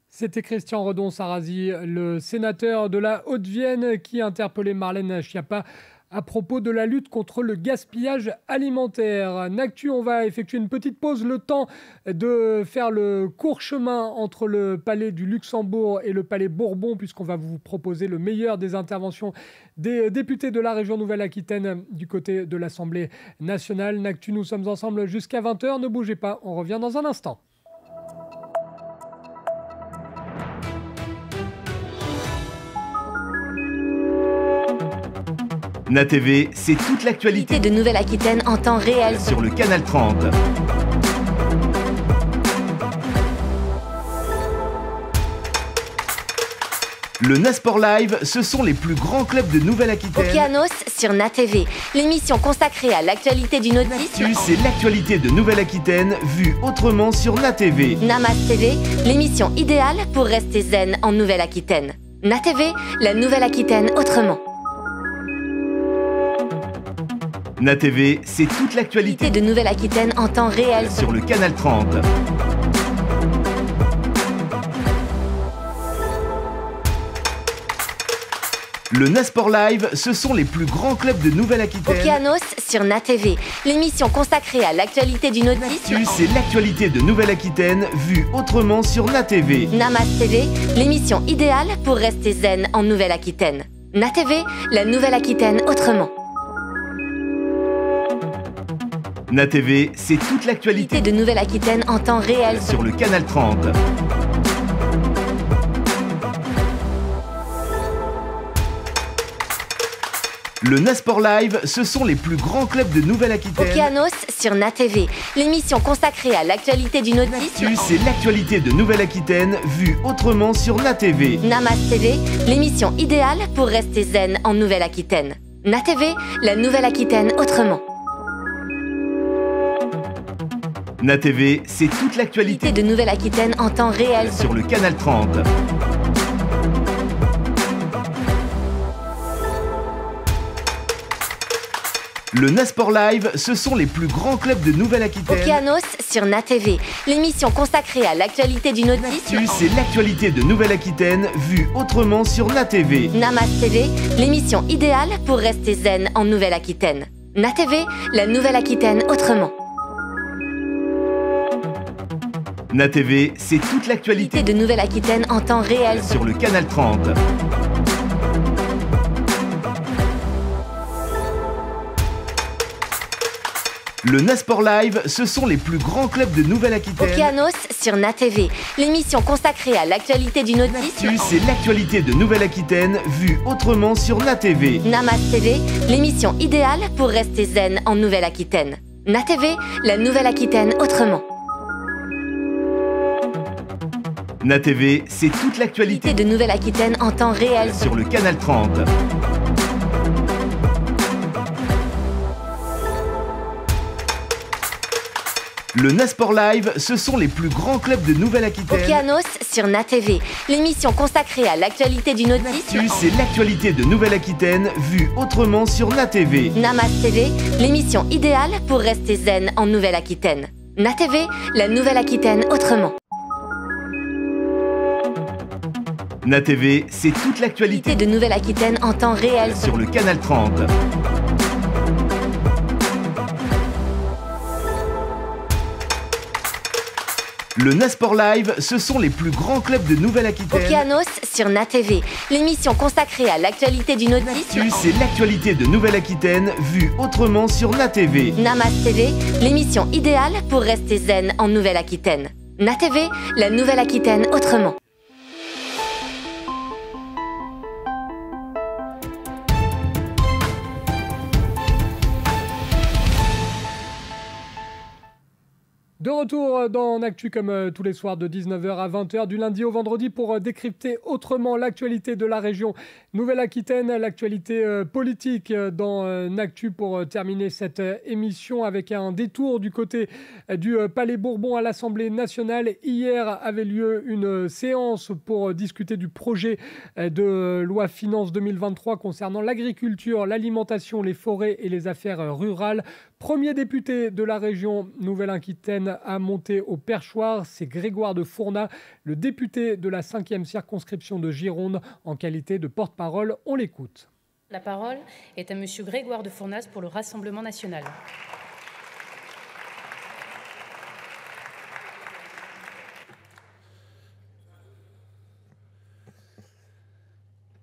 C'était Christian Redon-Sarrazy, le sénateur de la Haute-Vienne, qui interpellait Marlène Schiappa à propos de la lutte contre le gaspillage alimentaire. N'actu, on va effectuer une petite pause, le temps de faire le court chemin entre le palais du Luxembourg et le palais Bourbon, puisqu'on va vous proposer le meilleur des interventions des députés de la région Nouvelle-Aquitaine du côté de l'Assemblée nationale. N'actu, nous sommes ensemble jusqu'à 20h, ne bougez pas, on revient dans un instant. NATV, c'est toute l'actualité de Nouvelle-Aquitaine en temps réel sur le canal 30. Le Nasport Live, ce sont les plus grands clubs de Nouvelle-Aquitaine. Okeanos sur NATV, l'émission consacrée à l'actualité du nautisme. C'est l'actualité de Nouvelle-Aquitaine vue autrement sur NATV. Namas TV, l'émission idéale pour rester zen en Nouvelle-Aquitaine. NATV, la Nouvelle-Aquitaine autrement. NATV, c'est toute l'actualité de Nouvelle-Aquitaine en temps réel sur le canal 30. Le Nasport Live, ce sont les plus grands clubs de Nouvelle-Aquitaine. Okeanos sur NATV, l'émission consacrée à l'actualité du nautisme. C'est l'actualité de Nouvelle-Aquitaine vue autrement sur NATV. Namas TV, l'émission idéale pour rester zen en Nouvelle-Aquitaine. NATV, la Nouvelle-Aquitaine autrement. NATV, c'est toute l'actualité de Nouvelle-Aquitaine en temps réel sur le canal 30. Le Nasport Live, ce sont les plus grands clubs de Nouvelle-Aquitaine. Okeanos sur NATV, l'émission consacrée à l'actualité du nautisme. C'est l'actualité de Nouvelle-Aquitaine vue autrement sur NATV. Namas TV, l'émission idéale pour rester zen en Nouvelle-Aquitaine. NATV, la Nouvelle-Aquitaine autrement. NATV, c'est toute l'actualité de Nouvelle-Aquitaine en temps réel sur le canal 30. Le Nasport Live, ce sont les plus grands clubs de Nouvelle-Aquitaine. Okeanos sur NaTV, l'émission consacrée à l'actualité du nautisme. L'actu, c'est l'actualité de Nouvelle-Aquitaine vue autrement sur NaTV. Namas TV, l'émission idéale pour rester zen en Nouvelle-Aquitaine. NaTV, la Nouvelle-Aquitaine autrement. NaTV, c'est toute l'actualité de Nouvelle-Aquitaine en temps réel sur le canal 30. Le Nasport Live, ce sont les plus grands clubs de Nouvelle-Aquitaine. Okeanos sur NaTV, l'émission consacrée à l'actualité du nautisme. L'actu, c'est l'actualité de Nouvelle-Aquitaine vue autrement sur NaTV. Namas TV, l'émission idéale pour rester zen en Nouvelle-Aquitaine. NaTV, la Nouvelle-Aquitaine autrement. NaTV, c'est toute l'actualité de Nouvelle-Aquitaine en temps réel sur le canal 30. Le Nasport Live, ce sont les plus grands clubs de Nouvelle-Aquitaine. Okeanos sur NaTV, l'émission consacrée à l'actualité du nautisme. L'actu, c'est l'actualité de Nouvelle-Aquitaine vue autrement sur NaTV. Namas TV, l'émission idéale pour rester zen en Nouvelle-Aquitaine. NaTV, la Nouvelle-Aquitaine autrement. NaTV, c'est toute l'actualité de Nouvelle-Aquitaine en temps réel sur le canal 30. Le Nasport Live, ce sont les plus grands clubs de Nouvelle-Aquitaine. Okeanos sur NaTV, l'émission consacrée à l'actualité du nautisme. L'actu, c'est l'actualité de Nouvelle-Aquitaine vue autrement sur NaTV. Namas TV, l'émission idéale pour rester zen en Nouvelle-Aquitaine. NaTV, la Nouvelle-Aquitaine autrement. De retour dans Actu comme tous les soirs de 19h à 20h du lundi au vendredi pour décrypter autrement l'actualité de la région Nouvelle-Aquitaine, l'actualité politique dans Actu pour terminer cette émission avec un détour du côté du Palais Bourbon à l'Assemblée nationale. Hier avait lieu une séance pour discuter du projet de loi finance 2023 concernant l'agriculture, l'alimentation, les forêts et les affaires rurales. Premier député de la région Nouvelle-Aquitaine à monter au perchoir, c'est Grégoire de Fournat, le député de la 5e circonscription de Gironde en qualité de porte-parole. On l'écoute. La parole est à monsieur Grégoire de Fournat pour le Rassemblement national.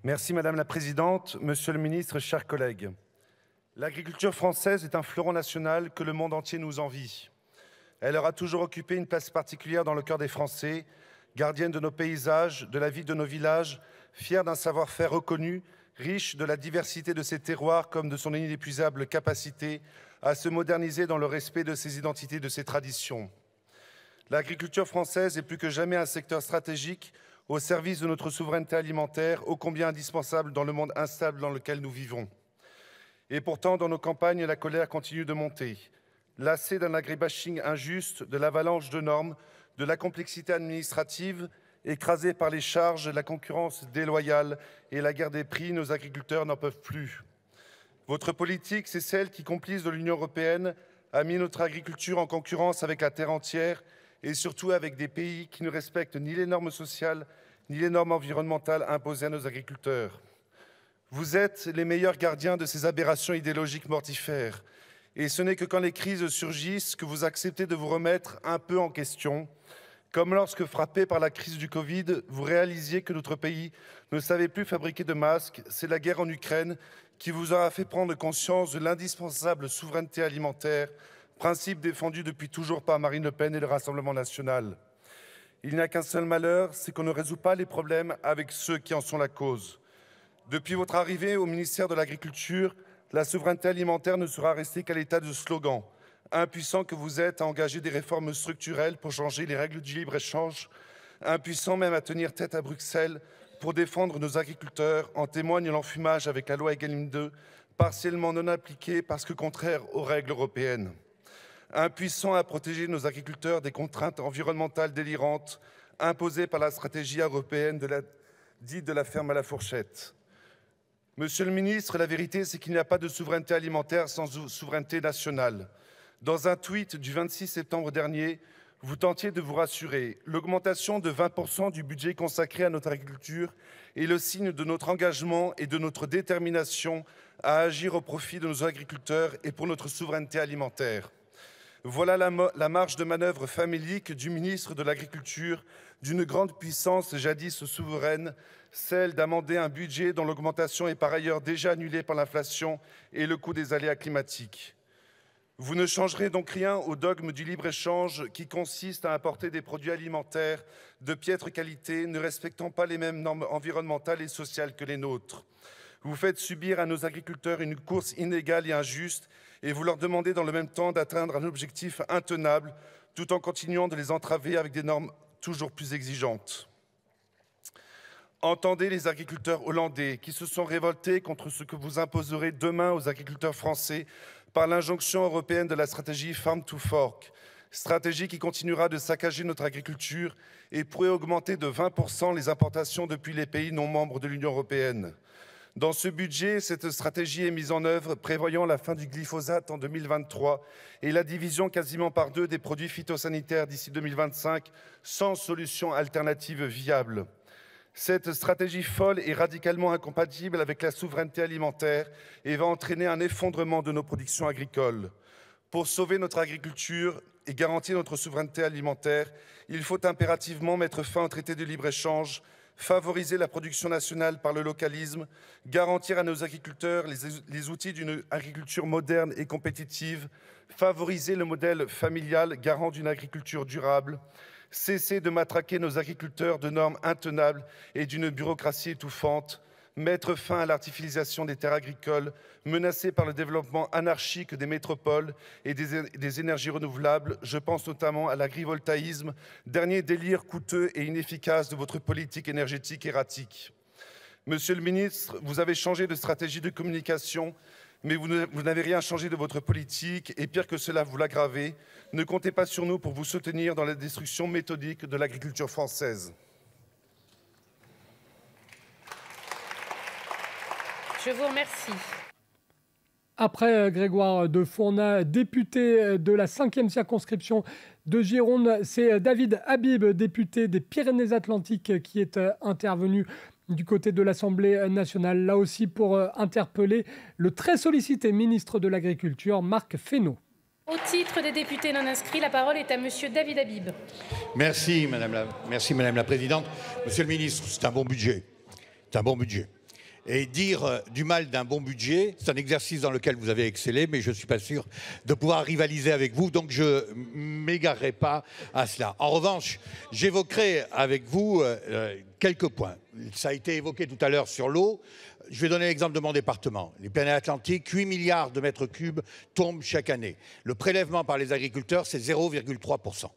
Merci Madame la Présidente, Monsieur le Ministre, chers collègues. L'agriculture française est un fleuron national que le monde entier nous envie. Elle aura toujours occupé une place particulière dans le cœur des Français, gardienne de nos paysages, de la vie de nos villages, fière d'un savoir-faire reconnu, riche de la diversité de ses terroirs comme de son inépuisable capacité à se moderniser dans le respect de ses identités et de ses traditions. L'agriculture française est plus que jamais un secteur stratégique au service de notre souveraineté alimentaire, ô combien indispensable dans le monde instable dans lequel nous vivons. Et pourtant, dans nos campagnes, la colère continue de monter. Lassés d'un agribashing injuste, de l'avalanche de normes, de la complexité administrative, écrasés par les charges, la concurrence déloyale et la guerre des prix, nos agriculteurs n'en peuvent plus. Votre politique, c'est celle qui, complice de l'Union européenne, a mis notre agriculture en concurrence avec la terre entière et surtout avec des pays qui ne respectent ni les normes sociales ni les normes environnementales imposées à nos agriculteurs. Vous êtes les meilleurs gardiens de ces aberrations idéologiques mortifères. Et ce n'est que quand les crises surgissent que vous acceptez de vous remettre un peu en question. Comme lorsque, frappé par la crise du Covid, vous réalisiez que notre pays ne savait plus fabriquer de masques. C'est la guerre en Ukraine qui vous aura fait prendre conscience de l'indispensable souveraineté alimentaire, principe défendu depuis toujours par Marine Le Pen et le Rassemblement national. Il n'y a qu'un seul malheur, c'est qu'on ne résout pas les problèmes avec ceux qui en sont la cause. Depuis votre arrivée au ministère de l'Agriculture, la souveraineté alimentaire ne sera restée qu'à l'état de slogan. Impuissant que vous êtes à engager des réformes structurelles pour changer les règles du libre-échange, impuissant même à tenir tête à Bruxelles pour défendre nos agriculteurs, en témoigne l'enfumage avec la loi Egalim 2, partiellement non appliquée parce que contraire aux règles européennes. Impuissant à protéger nos agriculteurs des contraintes environnementales délirantes imposées par la stratégie européenne dite de la ferme à la fourchette. Monsieur le ministre, la vérité, c'est qu'il n'y a pas de souveraineté alimentaire sans souveraineté nationale. Dans un tweet du 26 septembre dernier, vous tentiez de vous rassurer. L'augmentation de 20% du budget consacré à notre agriculture est le signe de notre engagement et de notre détermination à agir au profit de nos agriculteurs et pour notre souveraineté alimentaire. Voilà la marge de manœuvre famélique du ministre de l'Agriculture, d'une grande puissance jadis souveraine, celle d'amender un budget dont l'augmentation est par ailleurs déjà annulée par l'inflation et le coût des aléas climatiques. Vous ne changerez donc rien au dogme du libre-échange qui consiste à importer des produits alimentaires de piètre qualité, ne respectant pas les mêmes normes environnementales et sociales que les nôtres. Vous faites subir à nos agriculteurs une course inégale et injuste et vous leur demandez dans le même temps d'atteindre un objectif intenable tout en continuant de les entraver avec des normes toujours plus exigeantes. Entendez les agriculteurs hollandais qui se sont révoltés contre ce que vous imposerez demain aux agriculteurs français par l'injonction européenne de la stratégie Farm to Fork, stratégie qui continuera de saccager notre agriculture et pourrait augmenter de 20% les importations depuis les pays non membres de l'Union européenne. Dans ce budget, cette stratégie est mise en œuvre prévoyant la fin du glyphosate en 2023 et la division quasiment par 2 des produits phytosanitaires d'ici 2025 sans solution alternative viable. Cette stratégie folle est radicalement incompatible avec la souveraineté alimentaire et va entraîner un effondrement de nos productions agricoles. Pour sauver notre agriculture et garantir notre souveraineté alimentaire, il faut impérativement mettre fin au traité de libre-échange, favoriser la production nationale par le localisme, garantir à nos agriculteurs les outils d'une agriculture moderne et compétitive, favoriser le modèle familial garant d'une agriculture durable, cesser de matraquer nos agriculteurs de normes intenables et d'une bureaucratie étouffante, mettre fin à l'artificialisation des terres agricoles menacées par le développement anarchique des métropoles et des énergies renouvelables. Je pense notamment à l'agrivoltaïsme, dernier délire coûteux et inefficace de votre politique énergétique erratique. Monsieur le ministre, vous avez changé de stratégie de communication, mais vous n'avez rien changé de votre politique et pire que cela, vous l'aggravez. Ne comptez pas sur nous pour vous soutenir dans la destruction méthodique de l'agriculture française. Je vous remercie. Après Grégoire de Fournas, député de la 5e circonscription de Gironde, c'est David Habib, député des Pyrénées-Atlantiques, qui est intervenu du côté de l'Assemblée nationale, là aussi pour interpeller le très sollicité ministre de l'Agriculture, Marc Fesneau. Au titre des députés non inscrits, la parole est à Monsieur David Habib. Merci Madame la Présidente. Monsieur le ministre, c'est un bon budget. C'est un bon budget. Et dire du mal d'un bon budget, c'est un exercice dans lequel vous avez excellé, mais je ne suis pas sûr de pouvoir rivaliser avec vous, donc je ne m'égarerai pas à cela. En revanche, j'évoquerai avec vous quelques points. Ça a été évoqué tout à l'heure sur l'eau. Je vais donner l'exemple de mon département. Les Pyrénées-Atlantiques, 8 milliards de mètres cubes tombent chaque année. Le prélèvement par les agriculteurs, c'est 0,3%.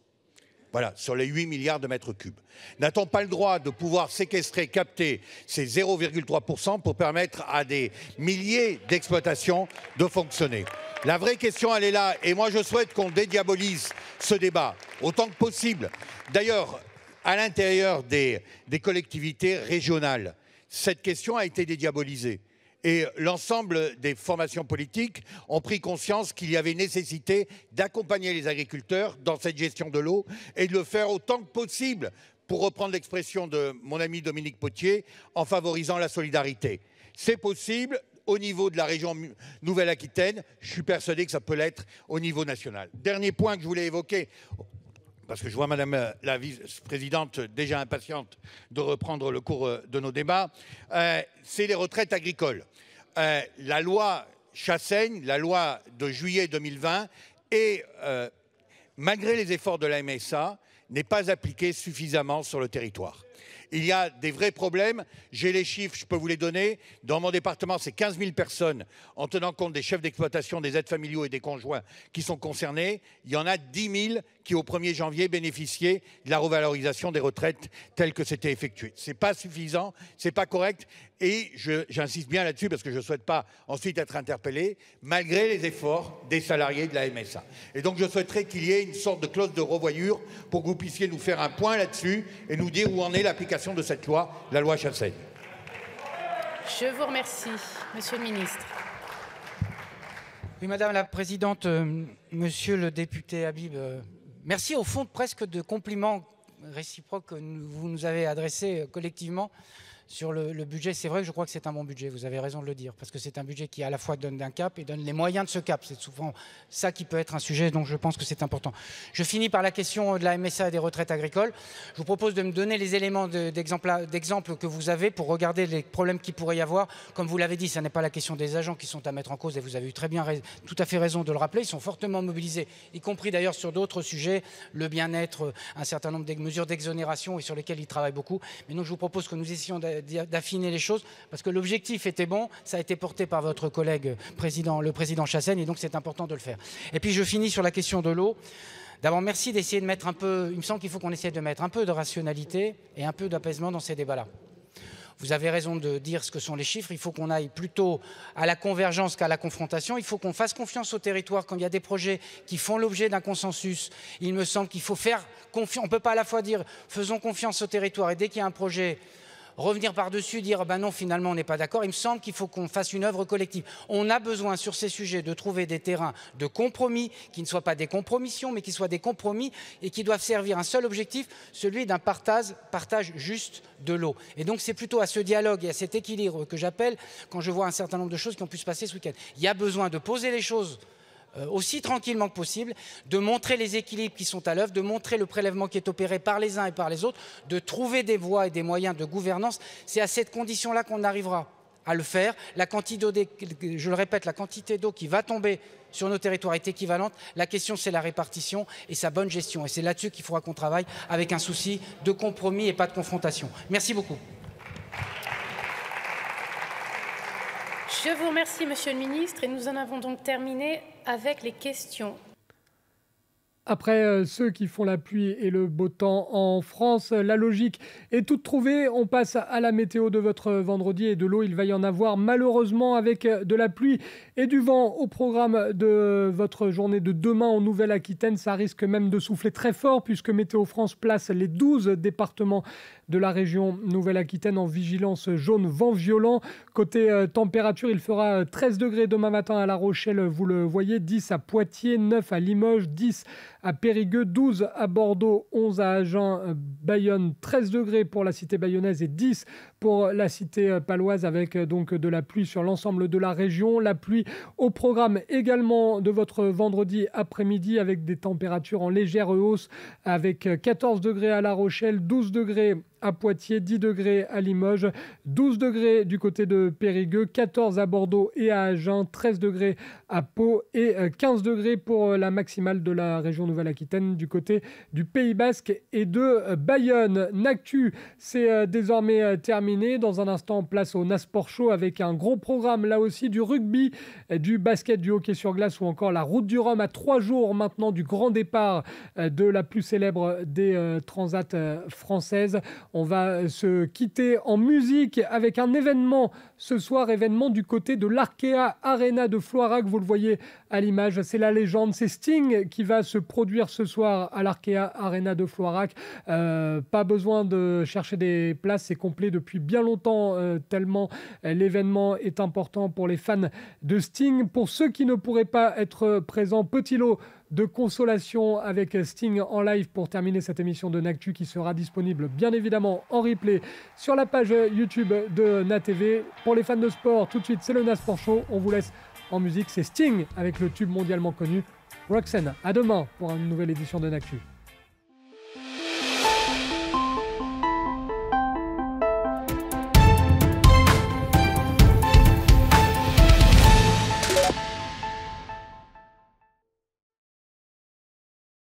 Voilà, sur les 8 milliards de mètres cubes. N'a-t-on pas le droit de pouvoir séquestrer, capter ces 0,3% pour permettre à des milliers d'exploitations de fonctionner? La vraie question, elle est là. Et moi, je souhaite qu'on dédiabolise ce débat autant que possible. D'ailleurs, à l'intérieur des collectivités régionales, cette question a été dédiabolisée. Et l'ensemble des formations politiques ont pris conscience qu'il y avait nécessité d'accompagner les agriculteurs dans cette gestion de l'eau et de le faire autant que possible, pour reprendre l'expression de mon ami Dominique Potier, en favorisant la solidarité. C'est possible au niveau de la région Nouvelle-Aquitaine. Je suis persuadé que ça peut l'être au niveau national. Dernier point que je voulais évoquer, parce que je vois Madame la vice-présidente déjà impatiente de reprendre le cours de nos débats, c'est les retraites agricoles. La loi Chassaigne, la loi de juillet 2020, et malgré les efforts de la MSA, n'est pas appliquée suffisamment sur le territoire. Il y a des vrais problèmes. J'ai les chiffres, je peux vous les donner. Dans mon département, c'est 15 000 personnes, en tenant compte des chefs d'exploitation, des aides familiaux et des conjoints qui sont concernés. Il y en a 10 000 qui, au 1er janvier, bénéficiaient de la revalorisation des retraites telle que c'était effectué. Ce n'est pas suffisant, ce n'est pas correct. Et j'insiste bien là-dessus parce que je ne souhaite pas ensuite être interpellé, malgré les efforts des salariés de la MSA. Et donc, je souhaiterais qu'il y ait une sorte de clause de revoyure pour que vous puissiez nous faire un point là-dessus et nous dire où en est l'application de cette loi, la loi Chassaigne. Je vous remercie. Monsieur le ministre. Oui, Madame la Présidente, Monsieur le député Habib, merci au fond presque de compliments réciproques que vous nous avez adressés collectivement sur le budget. C'est vrai que je crois que c'est un bon budget, vous avez raison de le dire, parce que c'est un budget qui à la fois donne un cap et donne les moyens de ce cap. C'est souvent ça qui peut être un sujet, donc je pense que c'est important. Je finis par la question de la MSA et des retraites agricoles. Je vous propose de me donner les éléments d'exemple que vous avez pour regarder les problèmes qu'il pourrait y avoir. Comme vous l'avez dit, ce n'est pas la question des agents qui sont à mettre en cause, et vous avez eu tout à fait raison de le rappeler. Ils sont fortement mobilisés, y compris d'ailleurs sur d'autres sujets, le bien-être, un certain nombre de mesures d'exonération et sur lesquelles ils travaillent beaucoup. Mais donc je vous propose que nous essayons d'affiner les choses, parce que l'objectif était bon, ça a été porté par votre collègue le président Chassaigne, et donc c'est important de le faire. Et puis je finis sur la question de l'eau. D'abord, merci d'essayer de mettre un peu, il me semble qu'il faut qu'on essaie de mettre un peu de rationalité et un peu d'apaisement dans ces débats-là. Vous avez raison de dire ce que sont les chiffres, il faut qu'on aille plutôt à la convergence qu'à la confrontation, il faut qu'on fasse confiance au territoire quand il y a des projets qui font l'objet d'un consensus. Il me semble qu'il faut faire confiance, on ne peut pas à la fois dire faisons confiance au territoire et dès qu'il y a un projet, revenir par-dessus, dire ben non, finalement on n'est pas d'accord. Il me semble qu'il faut qu'on fasse une œuvre collective. On a besoin sur ces sujets de trouver des terrains de compromis qui ne soient pas des compromissions, mais qui soient des compromis et qui doivent servir un seul objectif, celui d'un partage juste de l'eau. Et donc c'est plutôt à ce dialogue et à cet équilibre que j'appelle quand je vois un certain nombre de choses qui ont pu se passer ce week-end. Il y a besoin de poser les choses aussi tranquillement que possible, de montrer les équilibres qui sont à l'œuvre, de montrer le prélèvement qui est opéré par les uns et par les autres, de trouver des voies et des moyens de gouvernance. C'est à cette condition-là qu'on arrivera à le faire. Je le répète, la quantité d'eau qui va tomber sur nos territoires est équivalente. La question, c'est la répartition et sa bonne gestion. Et c'est là-dessus qu'il faudra qu'on travaille avec un souci de compromis et pas de confrontation. Merci beaucoup. Je vous remercie, Monsieur le ministre, et nous en avons donc terminé avec les questions. Après ceux qui font la pluie et le beau temps en France, la logique est toute trouvée. On passe à la météo de votre vendredi, et de l'eau, il va y en avoir malheureusement avec de la pluie et du vent au programme de votre journée de demain en Nouvelle-Aquitaine. Ça risque même de souffler très fort puisque Météo France place les 12 départements de la région Nouvelle-Aquitaine en vigilance jaune vent violent. Côté température, il fera 13 degrés demain matin à La Rochelle, vous le voyez, 10 à Poitiers, 9 à Limoges, 10 à Périgueux, 12 à Bordeaux, 11 à Agen, Bayonne, 13 degrés pour la cité bayonnaise et 10 pour la cité paloise, avec donc de la pluie sur l'ensemble de la région. La pluie au programme également de votre vendredi après-midi avec des températures en légère hausse, avec 14 degrés à La Rochelle, 12 degrés à Poitiers, 10 degrés à Limoges, 12 degrés du côté de Périgueux, 14 à Bordeaux et à Agen, 13 degrés à Pau et 15 degrés pour la maximale de la région Nouvelle-Aquitaine du côté du Pays Basque et de Bayonne. L'actu, c'est désormais terminé. Dans un instant, place au Nasport Show avec un gros programme là aussi, du rugby, du basket, du hockey sur glace ou encore la route du Rhum à 3 jours maintenant du grand départ de la plus célèbre des transats françaises. On va se quitter en musique avec un événement ce soir, événement du côté de l'Arkea Arena de Floirac. Vous le voyez à l'image, c'est la légende, c'est Sting qui va se produire ce soir à l'Arkea Arena de Floirac. Pas besoin de chercher des places, c'est complet depuis bien longtemps, tellement l'événement est important pour les fans de Sting. Pour ceux qui ne pourraient pas être présents, petit lot de consolation avec Sting en live pour terminer cette émission de Nactu qui sera disponible bien évidemment en replay sur la page YouTube de NaTV. Pour les fans de sport, tout de suite c'est le Nasport Show. On vous laisse en musique, c'est Sting avec le tube mondialement connu Roxanne. À demain pour une nouvelle édition de Nactu.